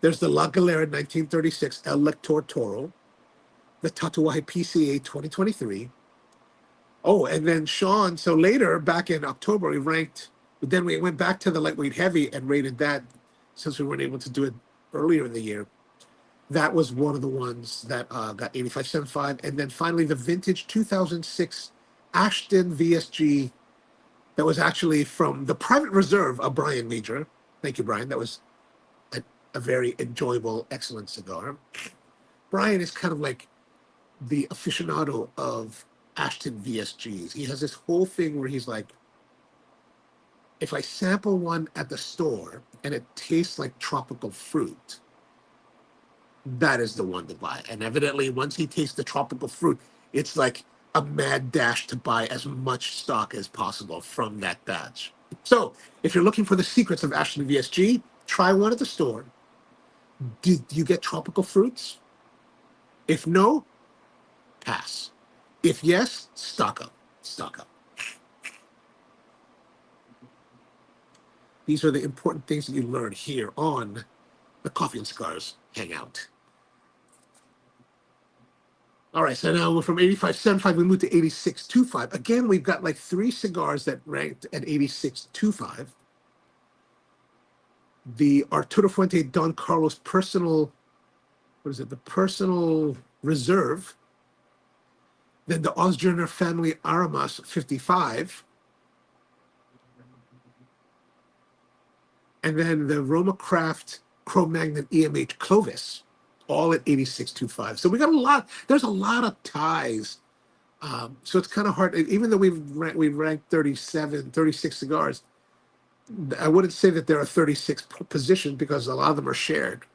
There's the La Galera 1936 El Lector Toro, the Tatuaje PCA 2023. Oh, and then Sean, so later, back in October, then we went back to the lightweight heavy and rated that since we weren't able to do it earlier in the year. That was one of the ones that got 85.75. And then finally, the vintage 2006 Ashton VSG that was actually from the Private Reserve of Brian Major. Thank you, Brian. That was a very enjoyable, excellent cigar. Brian is kind of like the aficionado of Ashton VSGs. He has this whole thing where he's like, if I sample one at the store and it tastes like tropical fruit, that is the one to buy. And evidently, once he tastes the tropical fruit, it's like a mad dash to buy as much stock as possible from that batch. So if you're looking for the secrets of Ashton VSG, try one at the store. Do you get tropical fruits? If no, pass. If yes, stock up. Stock up. These are the important things that you learn here on the Coffee and Cigars Hangout. All right, so now we're from 85.75, we moved to 86.25. Again, we've got like three cigars that ranked at 86.25. The Arturo Fuente Don Carlos personal, the personal reserve. Then the Osgerner family Aramas 55. And then the Roma Craft Cro-Magnon EMH Clovis, all at 86.25. So we got there's a lot of ties. So it's kind of hard, even though we've ranked 36 cigars, I wouldn't say that there are 36 positions because a lot of them are shared.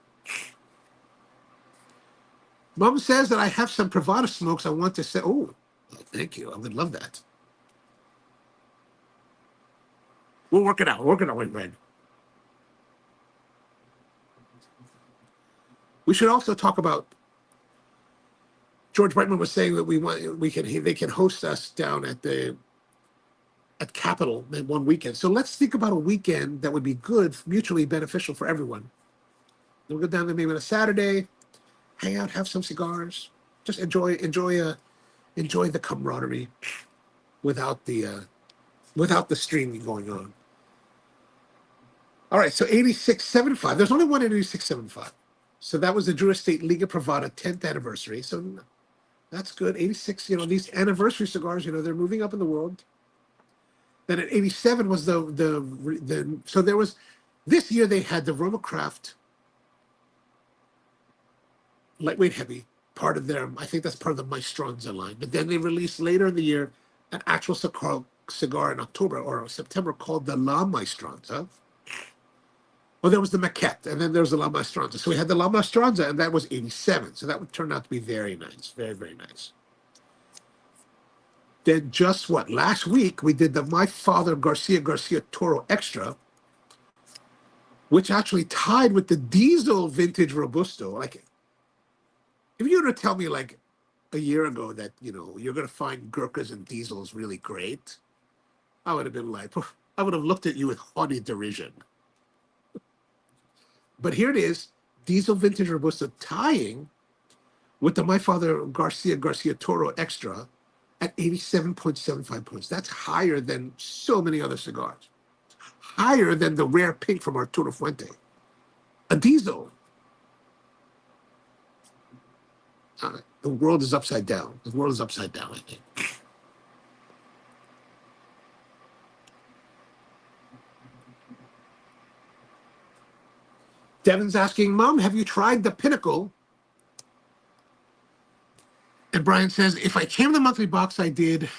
Mom says that I have some Privada smokes I want to say. Oh, thank you. I would love that. We'll work it out. We'll work it out, Red. We should also talk about, George Brightman was saying that they can host us down at Capitol in one weekend. So let's think about a weekend that would be good, mutually beneficial for everyone. We'll go down there maybe on a Saturday, hang out, have some cigars, just enjoy the camaraderie without the streaming going on. All right, so 8675. There's only one 8675. So that was the Drew Estate Liga Privada 10th anniversary. So that's good. 86, these anniversary cigars, they're moving up in the world. Then at 87 was so there was, this year they had the Roma Craft lightweight heavy, part of I think that's part of the Maestranza line. But then they released later in the year an actual cigar in October or September called the La Maestranza. Well, there was the Maquette, and then there was the La Maestranza. So we had the La Maestranza, and that was 87. So that would turn out to be very nice, very, very nice. Then just last week we did the My Father Garcia Toro Extra, which actually tied with the Diesel Vintage Robusto. Like, if you were to tell me like a year ago that, you're going to find Gurkhas and Diesels really great, I would have been like, I would have looked at you with haughty derision. But here it is, Diesel Vintage Robusto tying with the My Father Garcia Toro Extra at 87.75 points. That's higher than so many other cigars. Higher than the rare pink from Arturo Fuente. A Diesel. The world is upside down. The world is upside down, I think. Devin's asking, Mom, have you tried the Pinnacle? And Brian says, if I came in the monthly box, I did.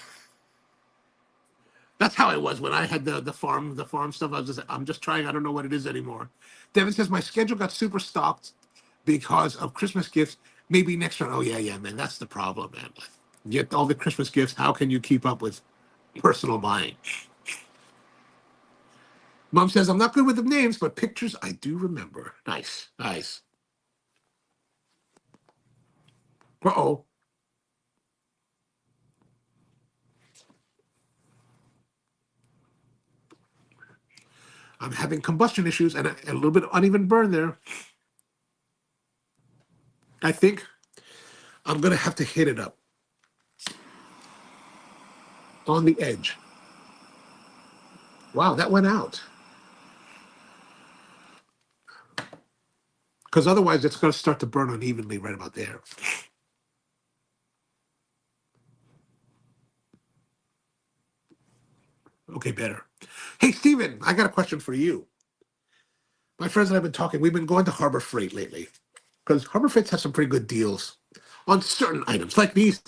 That's how I was when I had the farm stuff. I'm just trying. I don't know what it is anymore. Devin says, my schedule got super stocked because of Christmas gifts. Maybe next round. Oh, yeah, man. That's the problem, man. You get all the Christmas gifts. How can you keep up with personal buying? Mom says, I'm not good with the names, but pictures I do remember. Nice. Uh-oh. I'm having combustion issues and a little bit uneven burn there. I think I'm going to have to hit it up on the edge. Wow, that went out. Because otherwise it's going to start to burn unevenly right about there. Okay, better. Hey, Steven, I got a question for you. My friends and I have been talking. We've been going to Harbor Freight lately because Harbor Freight has some pretty good deals on certain items, like these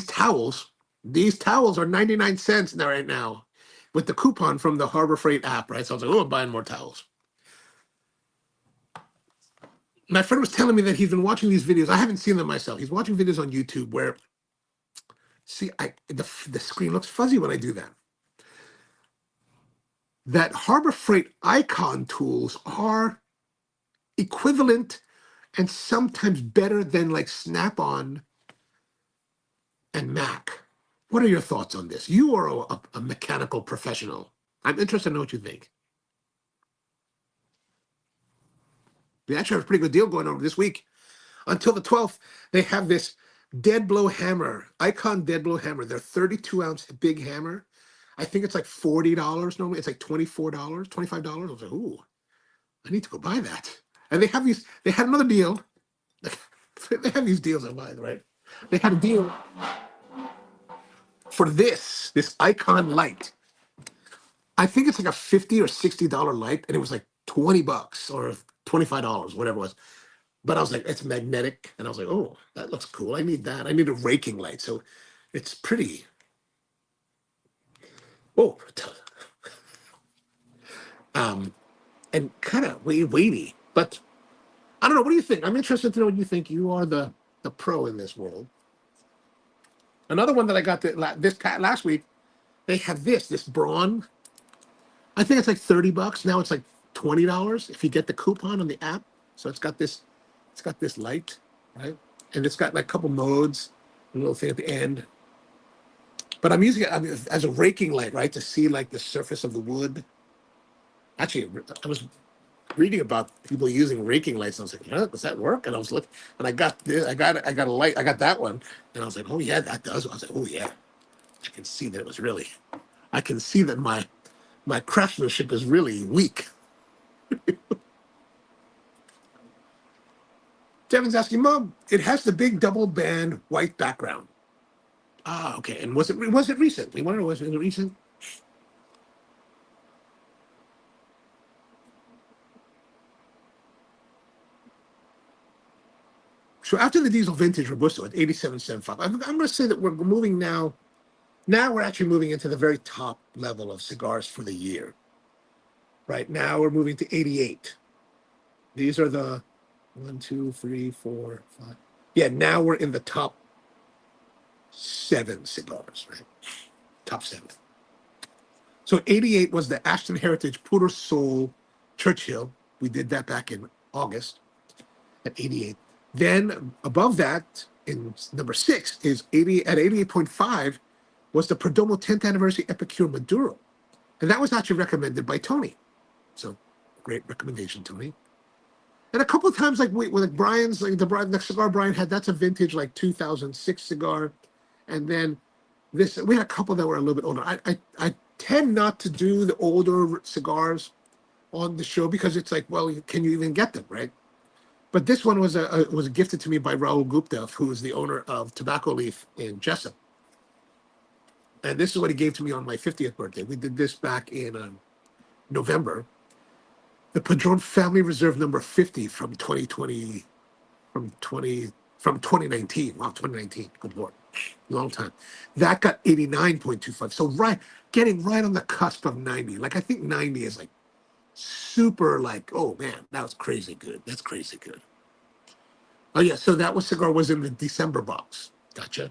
towels. These towels are 99 cents now right now with the coupon from the Harbor Freight app, right? So I was like, oh, I'm buying more towels. My friend was telling me that he's been watching these videos. I haven't seen them myself. He's watching videos on YouTube where, see, the screen looks fuzzy when I do that. That Harbor Freight icon tools are equivalent and sometimes better than like Snap-on and Mac. What are your thoughts on this? You are a mechanical professional. I'm interested to know what you think. They actually have a pretty good deal going on this week. Until the 12th, they have this dead blow hammer, Icon dead blow hammer. They're 32-ounce big hammer. I think it's like $40 normally. It's like $24, $25. I was like, ooh, I need to go buy that. And they had another deal. They have these deals online, right? They had a deal for this Icon light. I think it's like a $50 or $60 light, and it was like $20 or $25, whatever it was. But I was like, it's magnetic, and I was like, oh, that looks cool. I need that. I need a raking light, so it's pretty. Oh, and kind of weighty, but I don't know. What do you think? I'm interested to know what you think. You are the pro in this world. Another one that I got last week, they have this Braun. I think it's like $30. Now it's like $20 if you get the coupon on the app. So it's got this It's got this light, right? And it's got like a couple modes, a little thing at the end. But I'm using it, as a raking light, right, to see like the surface of the wood. Actually, I was reading about people using raking lights. And I was like, huh, does that work? And I was looking, and I got this, I got a light, I got that one, and I was like, oh yeah, that does. I was like, oh yeah, I can see that it was really, I can see that my craftsmanship is really weak. Devin's asking, Mom, it has the big double band white background. Ah, okay. And was it recent? We wonder, was it recent? So after the diesel vintage Robusto at 87.75, I'm going to say that we're moving now. Now we're actually moving into the very top level of cigars for the year. Right now we're moving to 88. These are the 1, 2, 3, 4, 5. Yeah, now we're in the top 7 cigars, right? Top 7. So 88 was the Ashton Heritage Puro Soul Churchill. We did that back in August at 88. Then above that, in number 6, is 80 at 88.5 was the Perdomo 10th Anniversary Epicure Maduro. And that was actually recommended by Tony. So great recommendation, Tony. And a couple of times, like Brian's, like the cigar Brian had, that's a vintage like 2006 cigar. And then we had a couple that were a little bit older. I tend not to do the older cigars on the show because it's like, well, can you even get them, right? But this one was gifted to me by Raul Gupta, who is the owner of Tobacco Leaf in Jessup. And this is what he gave to me on my 50th birthday. We did this back in November. The Padron Family Reserve number 50 from 2020, from 2019. Wow, 2019. Good Lord. Long time. That got 89.25. So getting right on the cusp of 90. Like I think 90 is like super like, oh man, that was crazy good. That's crazy good. Oh yeah, so that cigar was in the December box. Gotcha.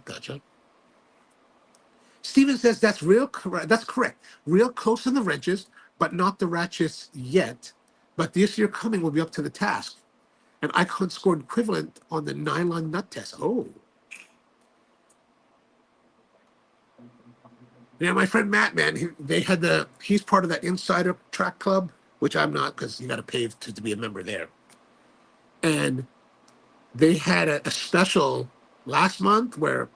Steven says that's real correct. That's correct. Real close in the wrenches, but not the ratchets yet. But this year coming will be up to the task. And Icon scored equivalent on the nylon nut test. Oh. Yeah, my friend Matt, man, he's part of that insider track club, which I'm not because you got to pay to be a member there. And they had a special last month where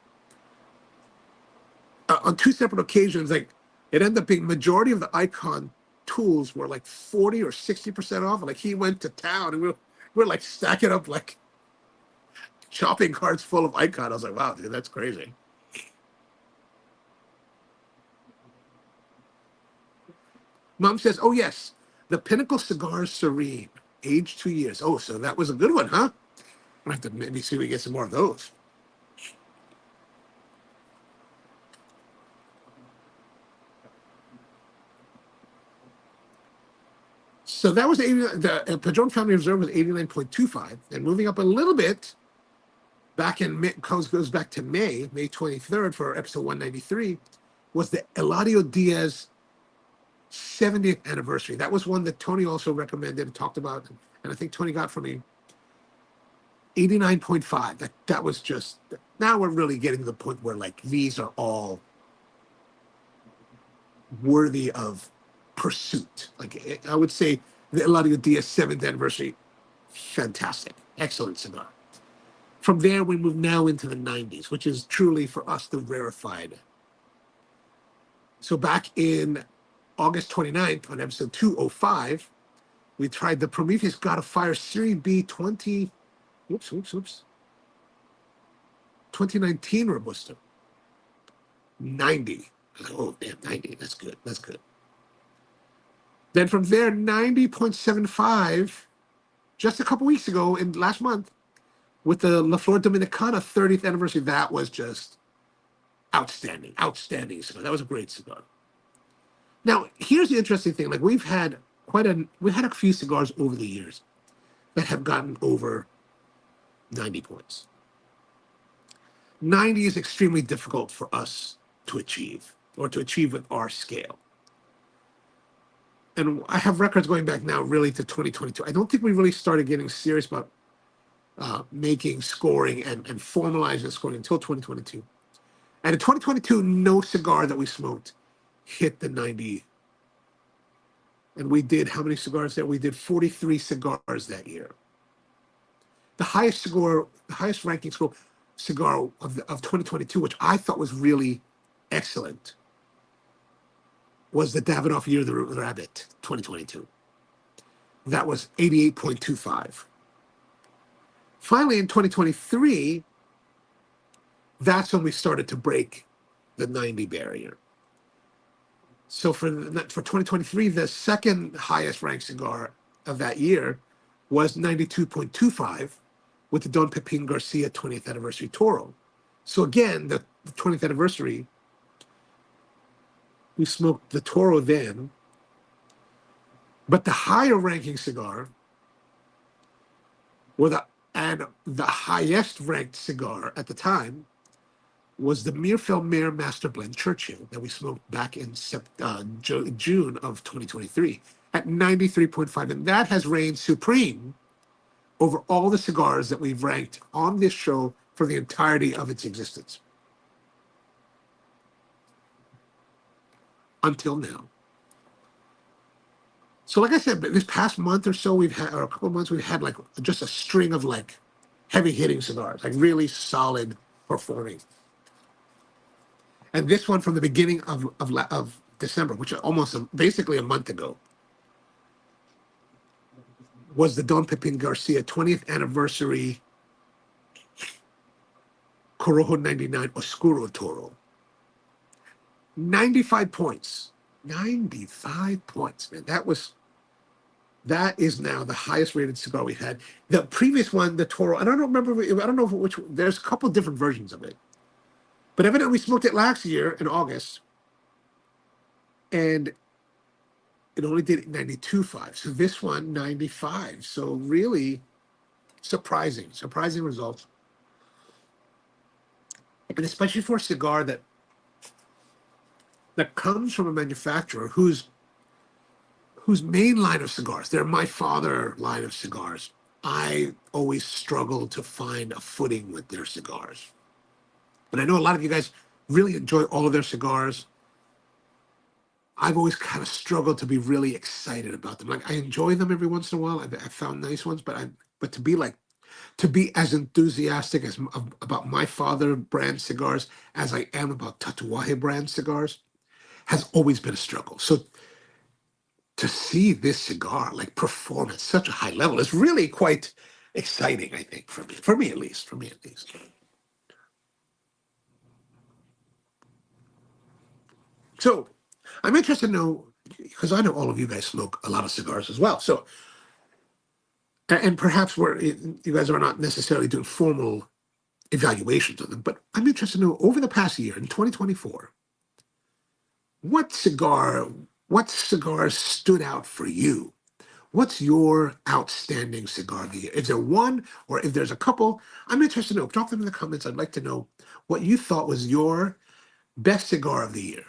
on 2 separate occasions, like it ended up being majority of the Icon tools were like 40 or 60% off. Like he went to town and we're like stacking up like shopping carts full of Icon. I was like, wow, dude, that's crazy. Mom says, oh yes, the Pinnacle Cigars Serene, aged 2 years. Oh, so that was a good one, huh? I have to maybe see if we get some more of those. So that was the Padron Family Reserve was 89.25, and moving up a little bit. Back in goes back to May 23rd for episode 193, was the Eladio Diaz 70th anniversary. That was one that Tony also recommended and talked about, and I think Tony got for me. 89.5. That was just, now we're really getting to the point where like these are all worthy of pursuit. Like I would say the Eladio Diaz 7th anniversary, fantastic, excellent cigar. From there, we move now into the 90s, which is truly for us the rarefied. So back in August 29th on episode 205, we tried the Prometheus God of Fire Series B 2019 Robusto. 90. Oh, damn, 90. That's good. That's good. Then from there, 90.75, just a couple weeks ago, in last month, with the La Flor Dominicana 30th anniversary. That was just outstanding cigar. That was a great cigar. Now, here's the interesting thing. Like we've had a few cigars over the years that have gotten over 90 points. 90 is extremely difficult for us to achieve with our scale. And I have records going back now really to 2022. I don't think we really started getting serious about making, scoring, and formalizing scoring until 2022. And in 2022, no cigar that we smoked hit the 90. And we did how many cigars there? We did 43 cigars that year. The highest ranking cigar of 2022, which I thought was really excellent, was the Davidoff Year of the Rabbit 2022. That was 88.25. Finally, in 2023, that's when we started to break the 90 barrier. So for 2023, the second highest ranked cigar of that year was 92.25 with the Don Pepin Garcia 20th anniversary Toro. So again, the 20th anniversary, we smoked the Toro then, but the higher ranking cigar and the highest ranked cigar at the time was the Mir Master Blend Churchill that we smoked back in June of 2023 at 93.5. And that has reigned supreme over all the cigars that we've ranked on this show for the entirety of its existence. Until now. So like I said, this past month or so, or a couple of months, we've had like just a string of like heavy hitting cigars, like really solid performing. And this one from the beginning of December, which is almost basically a month ago, was the Don Pepin Garcia 20th anniversary Corojo 99 Oscuro Toro. 95 points. 95 points, man. That is now the highest rated cigar we've had. The previous one, the Toro, and I don't know which, there's a couple different versions of it. But evidently we smoked it last year in August, and it only did 92.5. So this one, 95. So really surprising results. And especially for a cigar that comes from a manufacturer whose main line of cigars, they're my father line of cigars. I always struggle to find a footing with their cigars. And I know a lot of you guys really enjoy all of their cigars. I've always kind of struggled to be really excited about them. Like I enjoy them every once in a while. I've found nice ones, but to be as enthusiastic about my father brand cigars as I am about Tatuaje brand cigars has always been a struggle. So to see this cigar like perform at such a high level is really quite exciting, I think, for me at least. So I'm interested to know, because I know all of you guys smoke a lot of cigars as well. So, and perhaps you guys are not necessarily doing formal evaluations of them, but I'm interested to know over the past year in 2024, what cigars stood out for you? What's your outstanding cigar of the year? Is there one, or if there's a couple? I'm interested to know. Drop them in the comments. I'd like to know what you thought was your best cigar of the year.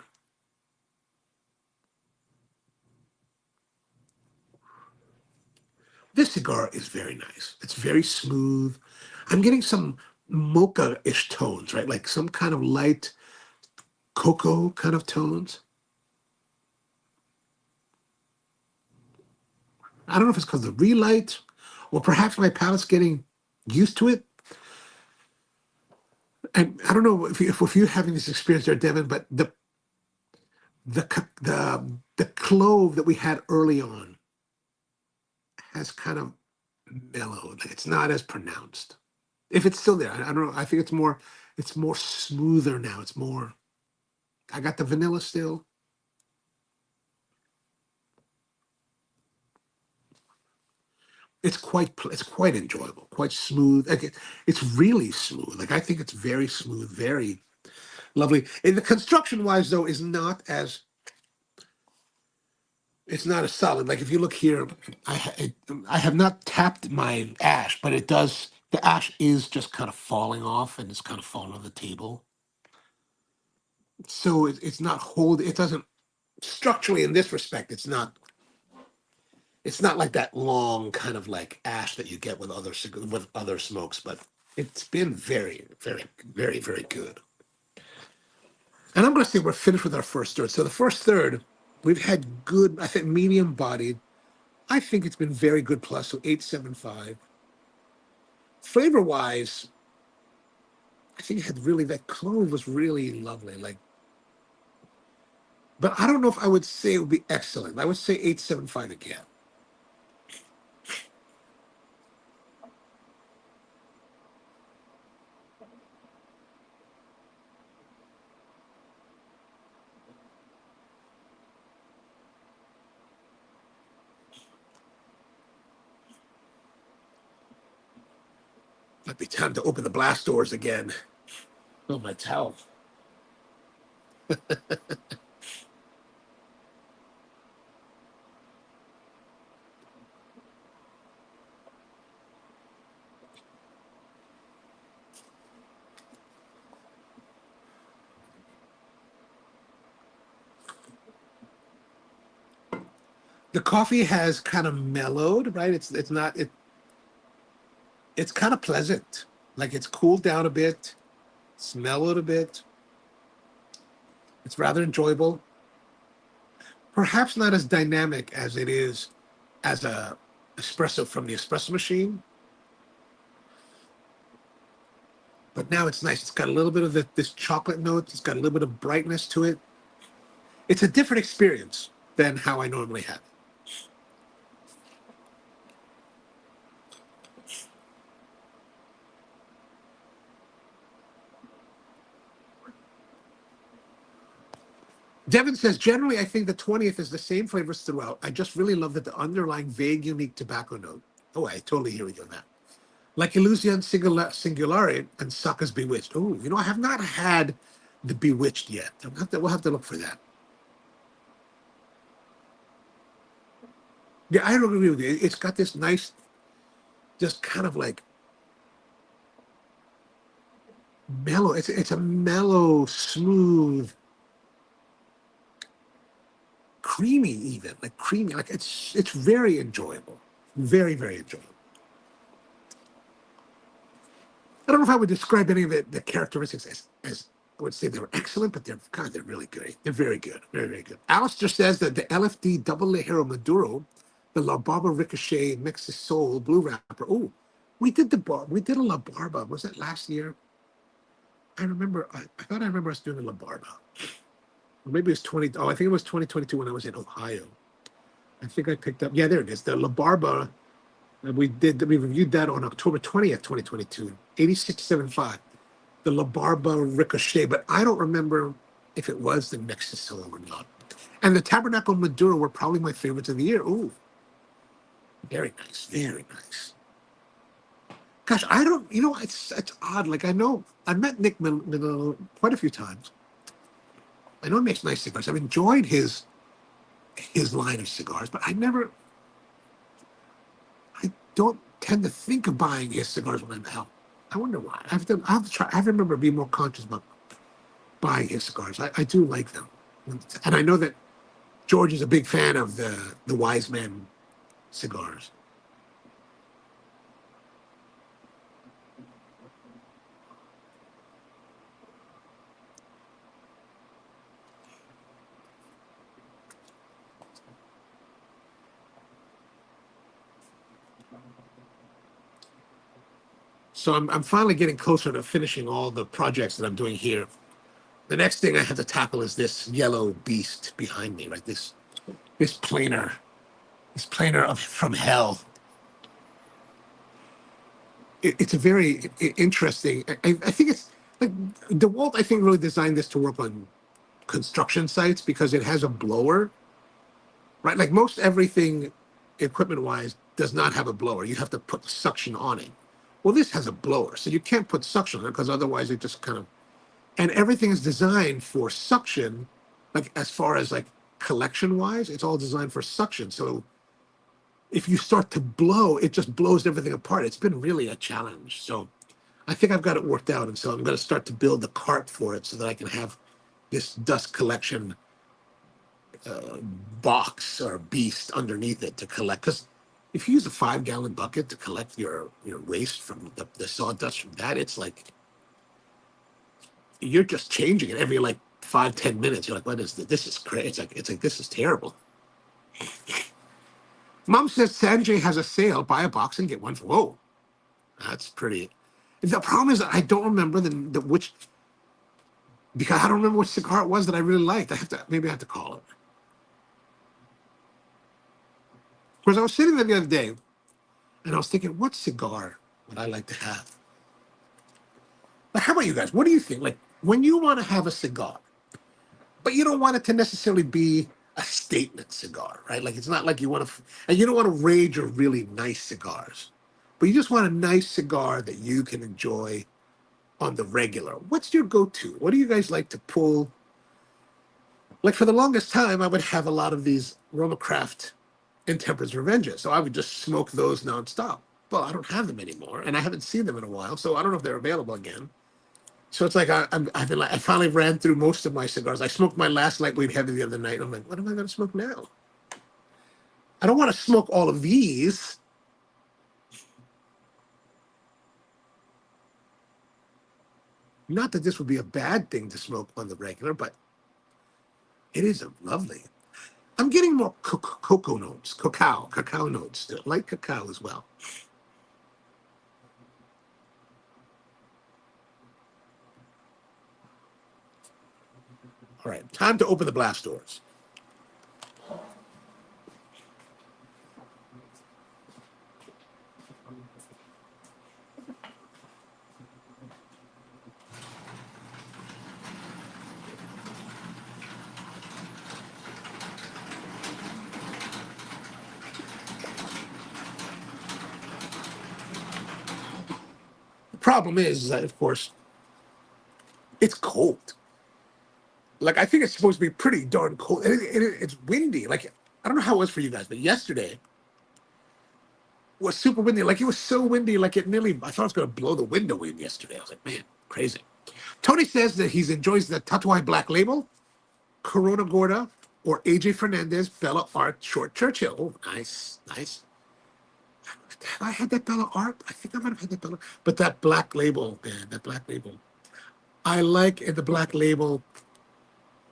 This cigar is very nice. It's very smooth. I'm getting some mocha-ish tones, right? Like some kind of light cocoa kind of tones. I don't know if it's because of the relight or perhaps my palate's getting used to it. And I don't know if you're having this experience there, Devin, but the clove that we had early on has kind of mellowed. Like it's not as pronounced. If it's still there, I don't know. I think it's more smoother now. It's more. I got the vanilla still. It's quite enjoyable, quite smooth. Like it's really smooth. Like I think it's very smooth, very lovely. And the construction wise though is not as it's not as solid. Like if you look here, I have not tapped my ash, but it does. The ash is just kind of falling off, and it's kind of falling on the table. So it's not hold. It doesn't structurally in this respect. It's not. It's not like that long kind of like ash that you get with with other smokes, but it's been very, very, very, very good. And I'm going to say we're finished with our first third. So the first third, we've had good, I think, medium bodied. I think it's been very good plus, so 875. Flavor wise, I think it had really, that clove was really lovely. Like, but I don't know if I would say it would be excellent. I would say 875 again. Might be time to open the blast doors again. Oh, my towel. The coffee has kind of mellowed, right? It's not it's kind of pleasant. Like it's cooled down a bit, it's mellowed a bit. It's rather enjoyable. Perhaps not as dynamic as it is as a espresso from the espresso machine, but now it's nice. It's got a little bit of this chocolate note. It's got a little bit of brightness to it. It's a different experience than how I normally have it. Devin says, generally, I think the 20th is the same flavors throughout. I just really love that the underlying vague, unique tobacco note. Oh, I totally hear you on that. Like Illusion Singularity and Saka's Bewitched. Oh, I have not had the Bewitched yet. We'll have to look for that. Yeah, I agree with you. It's got this nice, just kind of like mellow. It's a mellow, smooth, creamy, even like creamy. Like it's very enjoyable, very very enjoyable. I don't know if I would describe any of the characteristics as I would say they were excellent, but they're really good. They're very good, very very good. Alistair says that the LFD Double Ligero Maduro, the La Barba Ricochet Mexis Soul Blue Wrapper. Oh, we did a La Barba. Was that last year? I remember. I thought I remember us doing a La Barba. Or maybe it was 20. Oh, I think it was 2022 when I was in Ohio. I think I picked up. Yeah, there it is. The La Barba. We reviewed that on October 20th, 2022. 8675. The La Barba Ricochet, but I don't remember if it was the Nexus Soul or not. And the Tabernacle Maduro were probably my favorites of the year. Ooh, very nice, very nice. Gosh, I don't. It's odd. Like I met Nick Miller quite a few times. I know he makes nice cigars. I've enjoyed his line of cigars, but I don't tend to think of buying his cigars when I'm out. I wonder why. I have to try. I have to remember being more conscious about buying his cigars. I do like them, and I know that George is a big fan of the Wise Man cigars. So I'm finally getting closer to finishing all the projects that I'm doing here. The next thing I have to tackle is this yellow beast behind me, right? This planer, from hell. It's a very interesting. I think it's like DeWalt. I think really designed this to work on construction sites because it has a blower, right? Like most everything, equipment wise, does not have a blower. You have to put suction on it. Well, this has a blower, so you can't put suction on it because otherwise it just kind of. And everything is designed for suction, like as far as like collection wise, it's all designed for suction. So if you start to blow, it just blows everything apart. It's been really a challenge. So I think I've got it worked out. And so I'm going to start to build the cart for it so that I can have this dust collection box or beast underneath it to collect. Because if you use a 5-gallon bucket to collect your waste from the sawdust from that, it's like you're just changing it every like 5-10 minutes. You're like, what is this? This is crazy. It's like this is terrible. Mom says Sanjay has a sale. Buy a box and get one for. Whoa, that's pretty. The problem is that I don't remember the which, because I don't remember which cigar it was that I really liked. Maybe I have to call it. Because I was sitting there the other day and I was thinking, what cigar would I like to have? But how about you guys? What do you think? Like when you want to have a cigar, but you don't want it to necessarily be a statement cigar, right? Like it's not like you want to, and you don't want to rage or really nice cigars, but you just want a nice cigar that you can enjoy on the regular. What's your go-to? What do you guys like to pull? Like for the longest time, I would have a lot of these Roma Craft Intemperance Revenges, so I would just smoke those nonstop. Well, I don't have them anymore, and I haven't seen them in a while, so I don't know if they're available again. So it's like I finally ran through most of my cigars. I smoked my last lightweight heavy the other night. I'm like, what am I going to smoke now? I don't want to smoke all of these. Not that this would be a bad thing to smoke on the regular, but it is lovely. I'm getting more cocoa notes, cacao notes still, light cacao as well. All right, time to open the blast doors. The problem is that, of course, it's cold. Like, I think it's supposed to be pretty darn cold. It's windy. Like, I don't know how it was for you guys, but yesterday was super windy. Like, it was so windy, like it nearly, I thought it was going to blow the window in yesterday. I was like, man, crazy. Tony says that he enjoys the Tatuaje Black Label, Corona Gorda, or AJ Fernandez Bella Art Short Churchill. Oh, nice, nice. Have I had that Bella Art? I think I might have had that Bella. But that Black Label, man, that Black Label. I like in the Black Label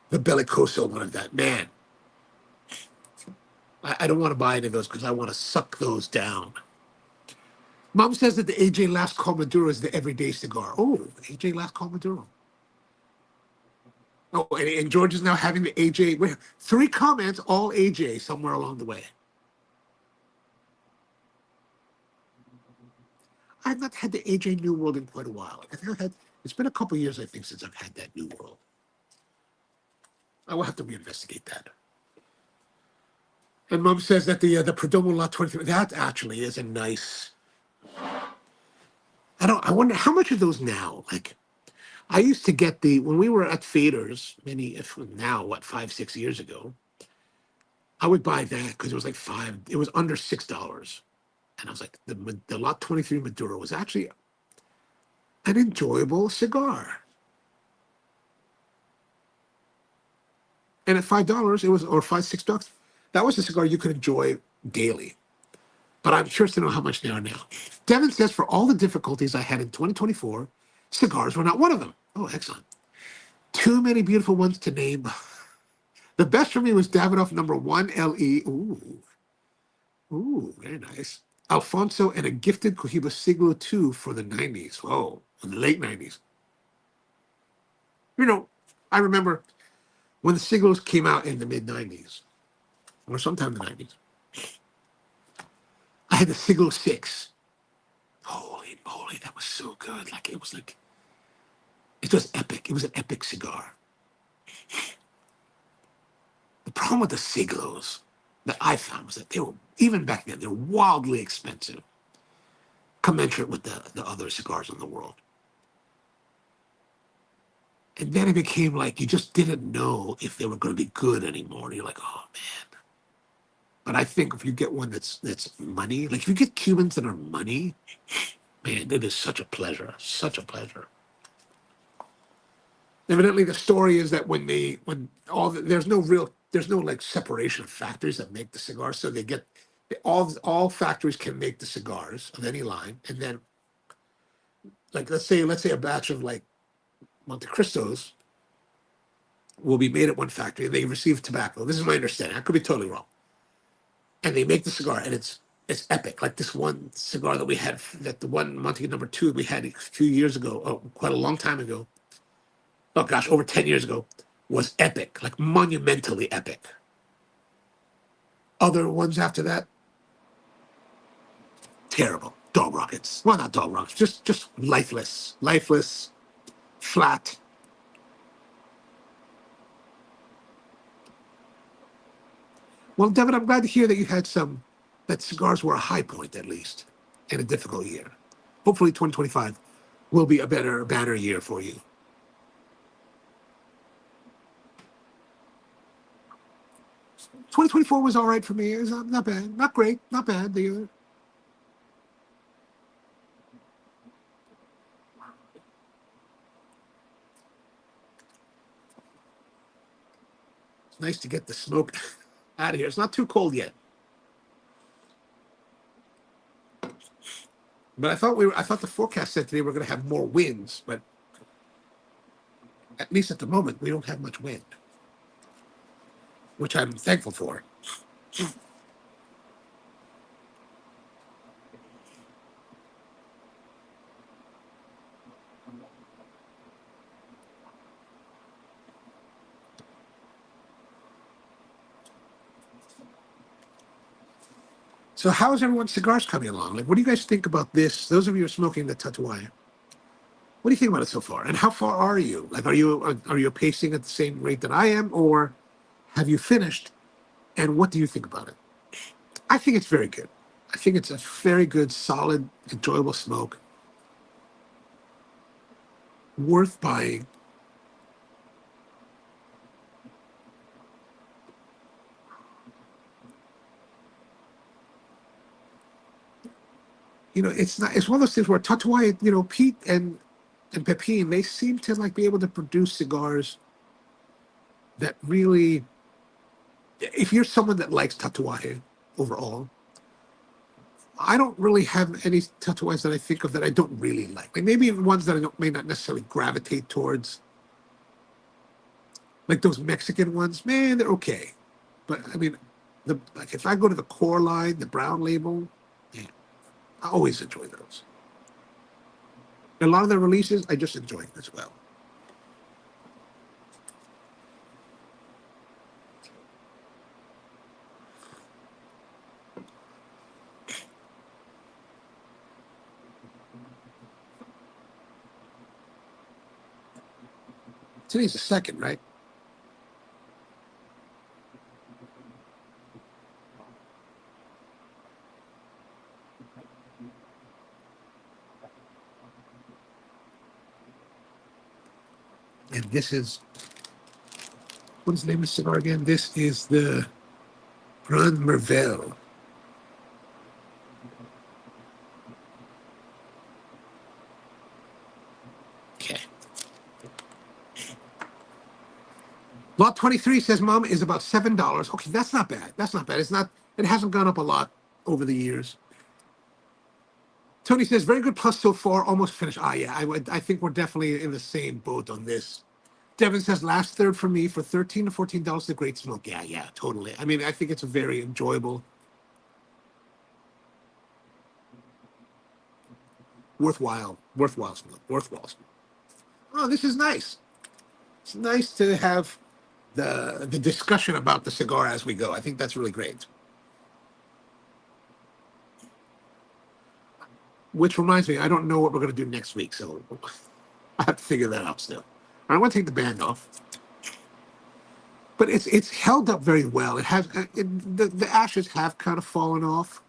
the Bellicoso one of that. Man, I don't want to buy any of those because I want to suck those down. Mom says that the AJ Last Call Maduro is the everyday cigar. Oh, AJ Last Call Maduro. Oh, and George is now having the AJ. Wait, 3 comments, all AJ somewhere along the way. I've not had the AJ New World in quite a while. I think it's been a couple years, I think, since I've had that New World. I will have to reinvestigate that. And Mom says that the Perdomo La 23, that actually is a nice. I wonder how much are those now? Like, I used to get when we were at Faders, now, 5-6 years ago, I would buy that because it was like it was under $6. And I was like, the Lot 23 Maduro was actually an enjoyable cigar. And at $5, it was, or $5-6, that was a cigar you could enjoy daily. But I'm curious to know how much they are now. Devin says, for all the difficulties I had in 2024, cigars were not one of them. Oh, excellent. Too many beautiful ones to name. The best for me was Davidoff number 1 LE. Ooh, very nice. Alfonso and a gifted Cohiba Siglo 2 for the 90s. Whoa, in the late 90s. You know, I remember when the Siglos came out in the mid 90s, or sometime in the 90s. I had the Siglo 6. Holy moly, that was so good. Like, it was epic. It was an epic cigar. The problem with the Siglos that I found was that they were, even back then, they were wildly expensive, commensurate with the other cigars in the world. And then it became like you just didn't know if they were going to be good anymore. And you're like, oh, man. But I think if you get one that's money, like if you get Cubans that are money, man, it is such a pleasure. Such a pleasure. Evidently, the story is that there's no real there's no like separation of factories that make the cigars, so they get all factories can make the cigars of any line, and then like let's say a batch of like Monte Cristos will be made at one factory, and they receive tobacco. This is my understanding. I could be totally wrong. And they make the cigar, and it's epic. Like this one cigar that we had, that the one Monte number two we had a few years ago, oh, quite a long time ago. Oh gosh, over 10 years ago, was epic, like monumentally epic. Other ones after that, terrible. Dog rockets. Well, not dog rockets, just lifeless, flat. Well, Devin, I'm glad to hear that you had that cigars were a high point at least in a difficult year. Hopefully 2025 will be a better year for you. 2024 was all right for me. It was not bad. Not great. Not bad either. It's nice to get the smoke out of here. It's not too cold yet. But I thought the forecast said today we're going to have more winds, but at least at the moment we don't have much wind, which I'm thankful for. So how is everyone's cigars coming along? Like, what do you guys think about this? Those of you who are smoking the Tatuaje, what do you think about it so far? And how far are you? Like, are you pacing at the same rate that I am, or have you finished? And what do you think about it? I think it's very good. I think it's a very good, solid, enjoyable smoke. Worth buying. It's one of those things where Tatuaje, Pete and Pepin, they seem to like be able to produce cigars that really, if you're someone that likes Tatuaje overall, I don't really have any Tatuajes that I think of that I don't really like. Maybe even ones that may not necessarily gravitate towards. Like those Mexican ones, man, they're okay. But I mean, like if I go to the core line, the brown label, yeah, I always enjoy those. And a lot of the releases, I just enjoy as well. Today's the second, right? And this is, what is the name of the cigar again? This is the Grand Merveille. Okay. Lot 23 says, Mom, is about $7. Okay, that's not bad. That's not bad. It hasn't gone up a lot over the years. Tony says, very good plus so far, almost finished. Yeah, I think we're definitely in the same boat on this. Devin says, last third for me for $13 to $14, the great smoke. Yeah, totally. I mean, I think it's a very enjoyable, worthwhile smoke. Oh, this is nice. It's nice to have the discussion about the cigar as we go. I think that's really great. Which reminds me, I don't know what we're going to do next week, so I have to figure that out still. I want to take the band off, but it's held up very well. It has the ashes have kind of fallen off,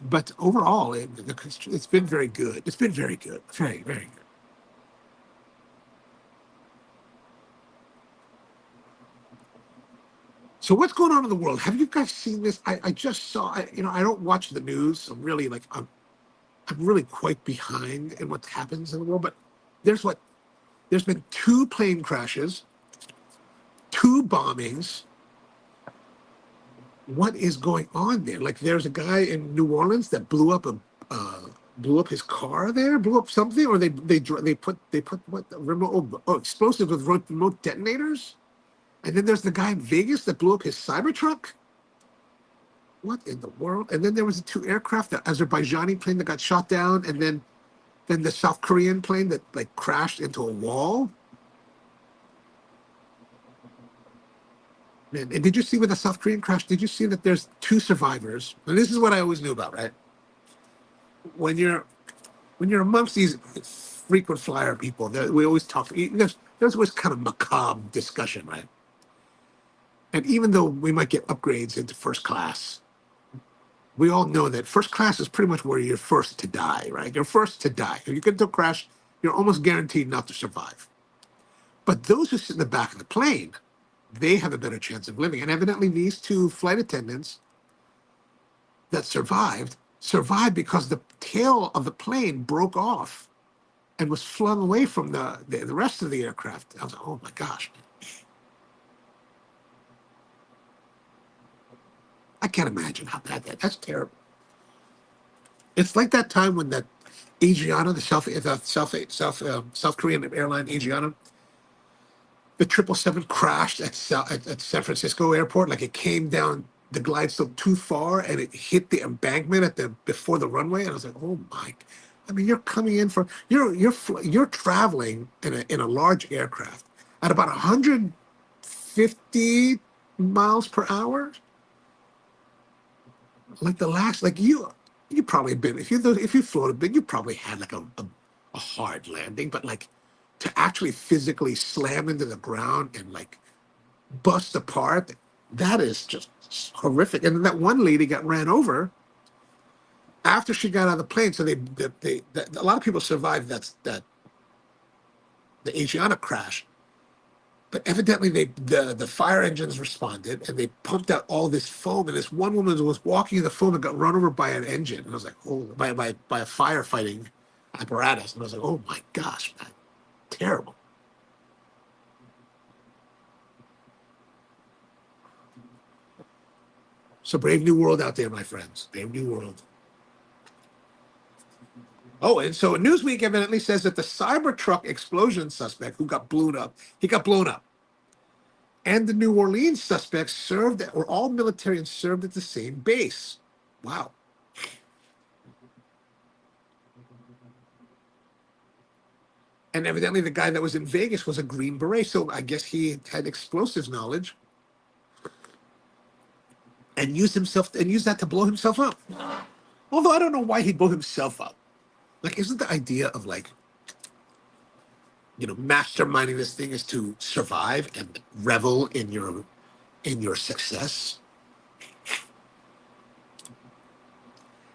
but overall, it's been very good. It's been very good, very very good. So what's going on in the world? Have you guys seen this? I just saw. I don't watch the news. So really, I'm really quite behind in what happens in the world. But there's been two plane crashes, two bombings, what is going on there? Like, there's a guy in New Orleans that blew up his car there, blew up something, or they put what remote explosives with remote detonators. And then there's the guy in Vegas that blew up his Cybertruck. What in the world? And then there was the two aircraft, the Azerbaijani plane that got shot down, and then the South Korean plane that like crashed into a wall. And did you see with the South Korean crash? Did you see that there's two survivors? And this is what I always knew about, right? When you're amongst these frequent flyer people, we always talk. There's always kind of macabre discussion, right? And even though we might get upgrades into first class, we all know that first class is pretty much where you're first to die, right? You're first to die. If you get into a crash, you're almost guaranteed not to survive. But those who sit in the back of the plane, they have a better chance of living. And evidently, these two flight attendants that survived because the tail of the plane broke off and was flung away from the rest of the aircraft. I was like, oh my gosh. I can't imagine how bad that's terrible. It's like that time when that Asiana, South Korean airline Asiana, the 777 crashed at San Francisco airport. Like, it came down the glide slope too far and it hit the embankment before the runway. And I was like, oh my! I mean, you're coming in for you're traveling in a large aircraft at about 150 miles per hour. Like the last, like you probably been if you floated big, you probably had like a hard landing, but like to actually physically slam into the ground and like bust apart, that is just horrific. And then that one lady got ran over after she got out of the plane. So a lot of people survived the Asiana crash. But evidently, the fire engines responded and they pumped out all this foam. And this one woman was walking in the foam and got run over by an engine. And I was like, oh, by a firefighting apparatus. And I was like, oh my gosh, man, terrible. So brave new world out there, my friends. Brave new world. Oh, and so Newsweek evidently says that the Cybertruck explosion suspect who got blown up, he got blown up. And the New Orleans suspects were all military and served at the same base. Wow. And evidently the guy that was in Vegas was a Green Beret, so I guess he had explosives knowledge and used that to blow himself up. Although I don't know why he'd blow himself up. Like, isn't the idea of like, masterminding this thing is to survive and revel in your success?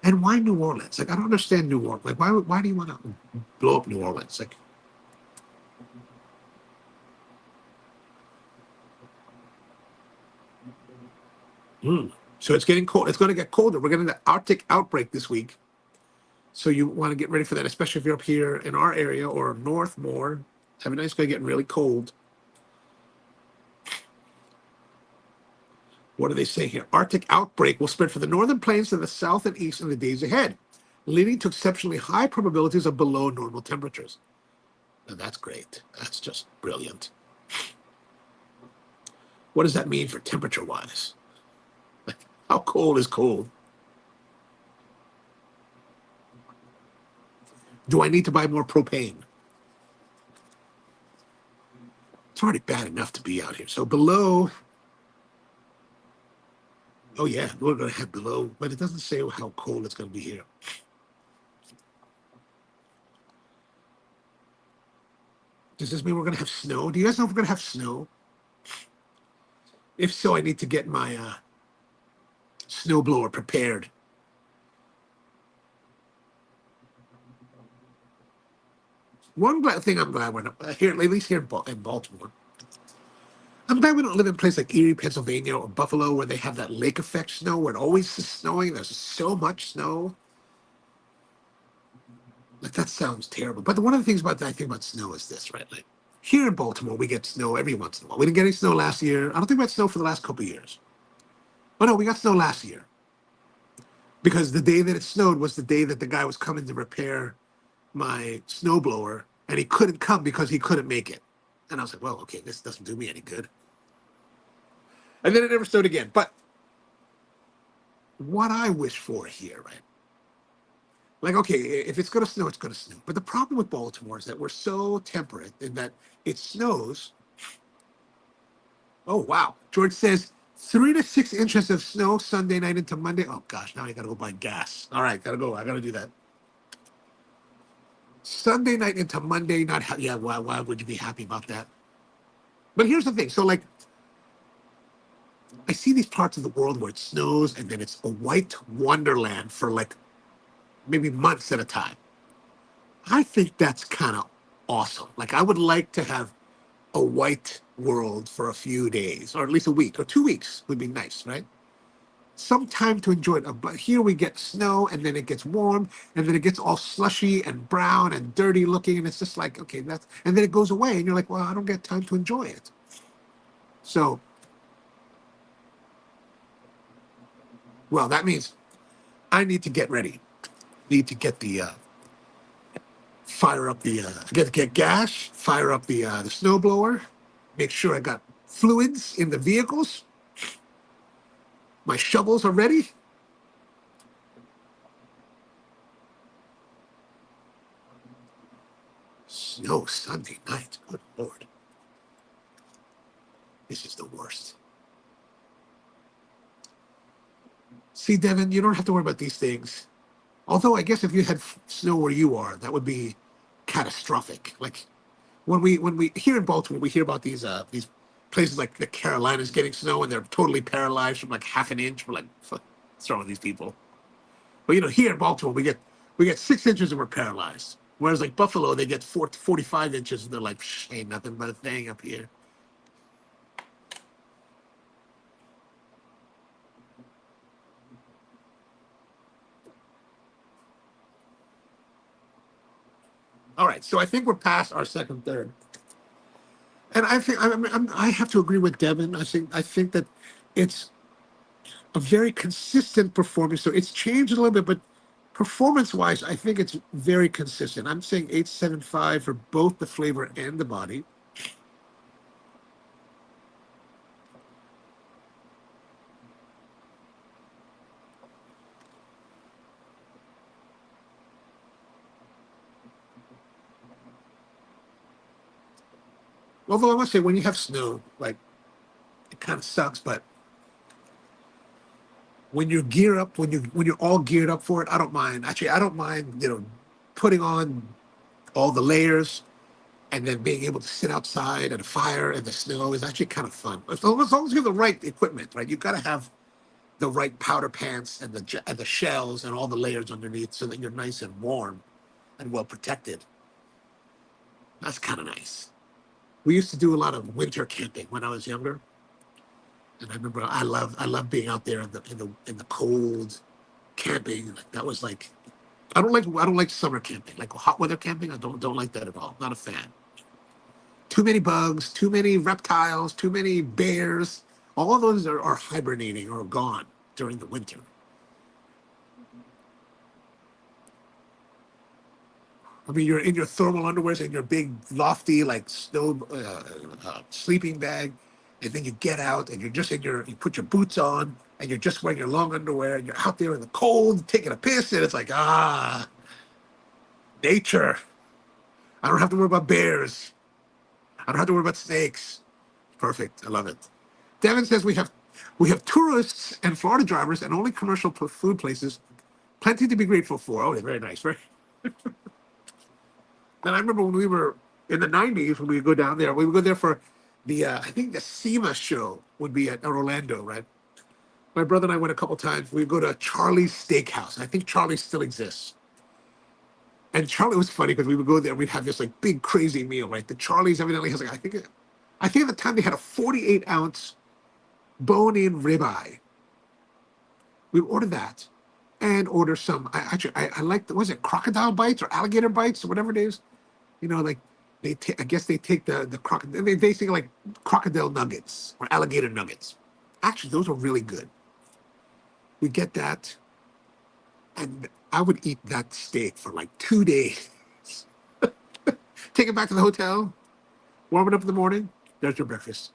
And why New Orleans? Like, I don't understand New Orleans. Like, why do you want to blow up New Orleans? Like, so it's getting cold. It's going to get colder. We're getting the Arctic outbreak this week. So you want to get ready for that, especially if you're up here in our area or north more. Every night it's going to get really cold. What do they say here? Arctic outbreak will spread from the northern plains to the south and east in the days ahead, leading to exceptionally high probabilities of below normal temperatures. Now that's great. That's just brilliant. What does that mean for temperature-wise? Like, how cold is cold? Do I need to buy more propane? It's already bad enough to be out here. So below, oh yeah, we're going to have below, but it doesn't say how cold it's going to be here. Does this mean we're going to have snow? Do you guys know if we're going to have snow? If so, I need to get my snowblower prepared. One thing I'm glad we're not here, at least here in Baltimore. I'm glad we don't live in a place like Erie, Pennsylvania, or Buffalo, where they have that lake effect snow, where it always is snowing. There's so much snow. Like, that sounds terrible. But one of the things I think about snow is this, right? Like, here in Baltimore, we get snow every once in a while. We didn't get any snow last year. I don't think we had snow for the last couple of years. Oh no, we got snow last year because the day that it snowed was the day that the guy was coming to repair my snowblower, and he couldn't come because he couldn't make it. And I was like, well, okay, this doesn't do me any good. And then it never snowed again. But what I wish for here, right? Like, okay, if it's going to snow, it's going to snow. But the problem with Baltimore is that we're so temperate in that it snows. Oh, wow. George says 3 to 6 inches of snow Sunday night into Monday. Oh, gosh, now I got to go buy gas. All right, got to go. I got to do that. Sunday night into Monday, not yeah, why would you be happy about that? But here's the thing. So, like, I see these parts of the world where it snows and then it's a white wonderland for like maybe months at a time. I think that's kind of awesome. Like, I would like to have a white world for a few days, or at least a week or 2 weeks would be nice, right? Some time to enjoy it. But here we get snow and then it gets warm and then it gets all slushy and brown and dirty looking. And it's just like, okay, that's, and then it goes away and you're like, well, I don't get time to enjoy it. So, well, that means I need to get ready. Need to get the, fire up the, get gas, fire up the snowblower, make sure I got fluids in the vehicles. My shovels are ready. Snow Sunday night. Good Lord. This is the worst. See, Devin, you don't have to worry about these things. Although I guess if you had snow where you are, that would be catastrophic. Like when we here in Baltimore, we hear about these places like the Carolinas getting snow and they're totally paralyzed from like half an inch. We're like, what's wrong with these people? But here in Baltimore, we get 6 inches and we're paralyzed. Whereas like Buffalo, they get 45 inches and they're like, ain't nothing but a thing up here. All right, so I think we're past our second third, and I think I have to agree with Devin. I think that it's a very consistent performance. So it's changed a little bit, but performance-wise, I think it's very consistent. I'm saying 8.75 for both the flavor and the body. Although I must say, when you have snow, like it kind of sucks, but when you gear up, when you're all geared up for it, I don't mind. Actually, I don't mind, putting on all the layers and then being able to sit outside at a fire and the snow is actually kind of fun. As long as you have the right equipment, right? You've got to have the right powder pants and the shells and all the layers underneath so that you're nice and warm and well protected. That's kind of nice. We used to do a lot of winter camping when I was younger, and I remember I love being out there in the cold camping. Like, that was like I don't like summer camping, like hot weather camping. I don't like that at all. Not a fan. Too many bugs, too many reptiles, too many bears. All of those are hibernating or gone during the winter. I mean, you're in your thermal underwears and your big lofty like snow sleeping bag, and then you get out and you're just you put your boots on and you're just wearing your long underwear and you're out there in the cold taking a piss and it's like nature. I don't have to worry about bears. I don't have to worry about snakes. Perfect. I love it. Devin says we have tourists and Florida drivers and only commercial food places. Plenty to be grateful for. Oh, they're very nice, right? And I remember when we were in the '90s when we would go down there, we would go there for the I think the SEMA show would be at Orlando, right? My brother and I went a couple times. We'd go to Charlie's Steakhouse. I think Charlie still exists. And Charlie was funny because we would go there. We'd have this like big crazy meal, right? The Charlie's evidently has like I think at the time they had a 48-ounce bone-in ribeye. We would order that and order some. I like was it crocodile bites or alligator bites or whatever it is. Like I guess they take the crocodile. They basically like crocodile nuggets or alligator nuggets. Actually, those are really good. We get that, and I would eat that steak for like 2 days. Take it back to the hotel, warm it up in the morning. There's your breakfast.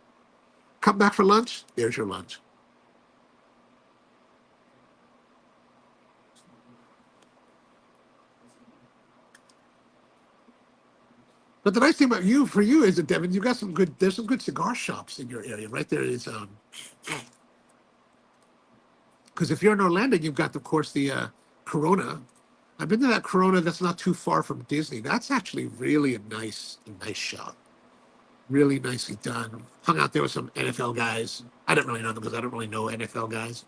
Come back for lunch. There's your lunch. But the nice thing about you, for you, is that Devin, you got some good. There's some good cigar shops in your area. Right there is because if you're in Orlando, you've got, of course, the Corona. I've been to that Corona that's not too far from Disney. That's actually really a nice shop. Really nicely done. Hung out there with some NFL guys. I didn't really know them because I don't really know NFL guys.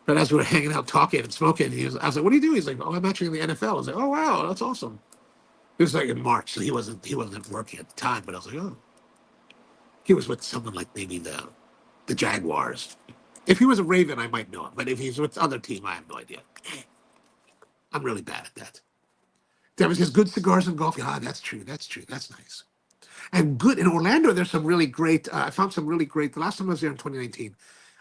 But as we were hanging out, talking and smoking, I was like, "What do you do?" He's like, "Oh, I'm actually in the NFL." I was like, "Oh, wow, that's awesome." It was like in March, so he wasn't working at the time. But I was like, "Oh," he was with someone like maybe the Jaguars. If he was a Raven, I might know him. But if he's with the other team, I have no idea. I'm really bad at that. There was just good cigars and golf. Ah, that's true. That's true. That's nice. And good in Orlando, there's some really great. I found some really great. The last time I was there in 2019,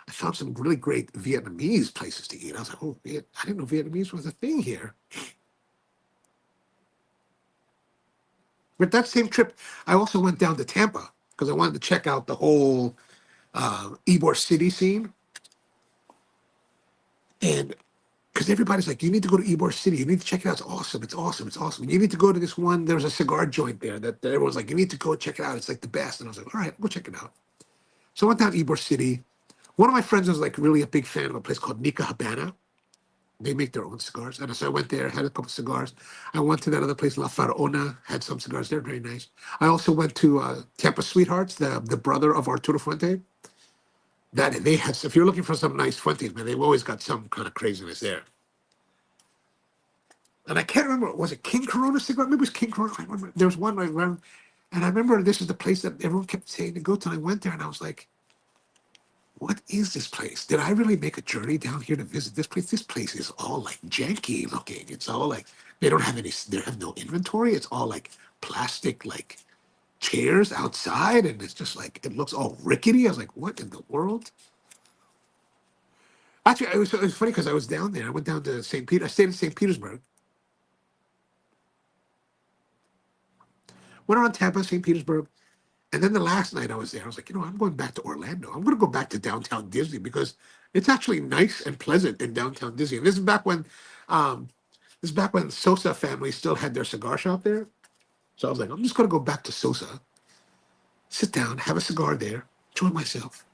I found some really great Vietnamese places to eat. I was like, oh, I didn't know Vietnamese was a thing here. But that same trip, I also went down to Tampa because I wanted to check out the whole Ybor City scene. And because everybody's like, you need to go to Ybor City. You need to check it out. It's awesome. It's awesome. It's awesome. You need to go to this one. There was a cigar joint there that everyone's like, you need to go check it out. It's like the best. And I was like, all right, go check it out. So I went down to Ybor City. One of my friends was like really a big fan of a place called Nika Habana. They make their own cigars. And so I went there, had a couple cigars. I went to that other place, La Faraona, had some cigars. They're very nice. I also went to Tampa Sweethearts, the brother of Arturo Fuente. That they had, if you're looking for some nice Fuentes, man, they've always got some kind of craziness there. And I can't remember, was it King Corona cigar? Maybe it was King Corona. I remember there was one I remember, and I remember this is the place that everyone kept saying to go to. And I went there and I was like, what is this place? Did I really make a journey down here to visit this place? This place is all like janky looking. It's all like they have no inventory. It's all like plastic, like chairs outside, and it's just like it looks all rickety. I was like, what in the world? Actually, it was funny because I was down there. I went down to St. Peter. I stayed in St. Petersburg. Went around Tampa, St. Petersburg. And then the last night I was there, I was like, I'm going back to Orlando. I'm going to go back to downtown Disney because it's actually nice and pleasant in downtown Disney. And um, this is back when Sosa family still had their cigar shop there. So I was like, I'm just going to go back to Sosa, sit down, have a cigar there, enjoy myself.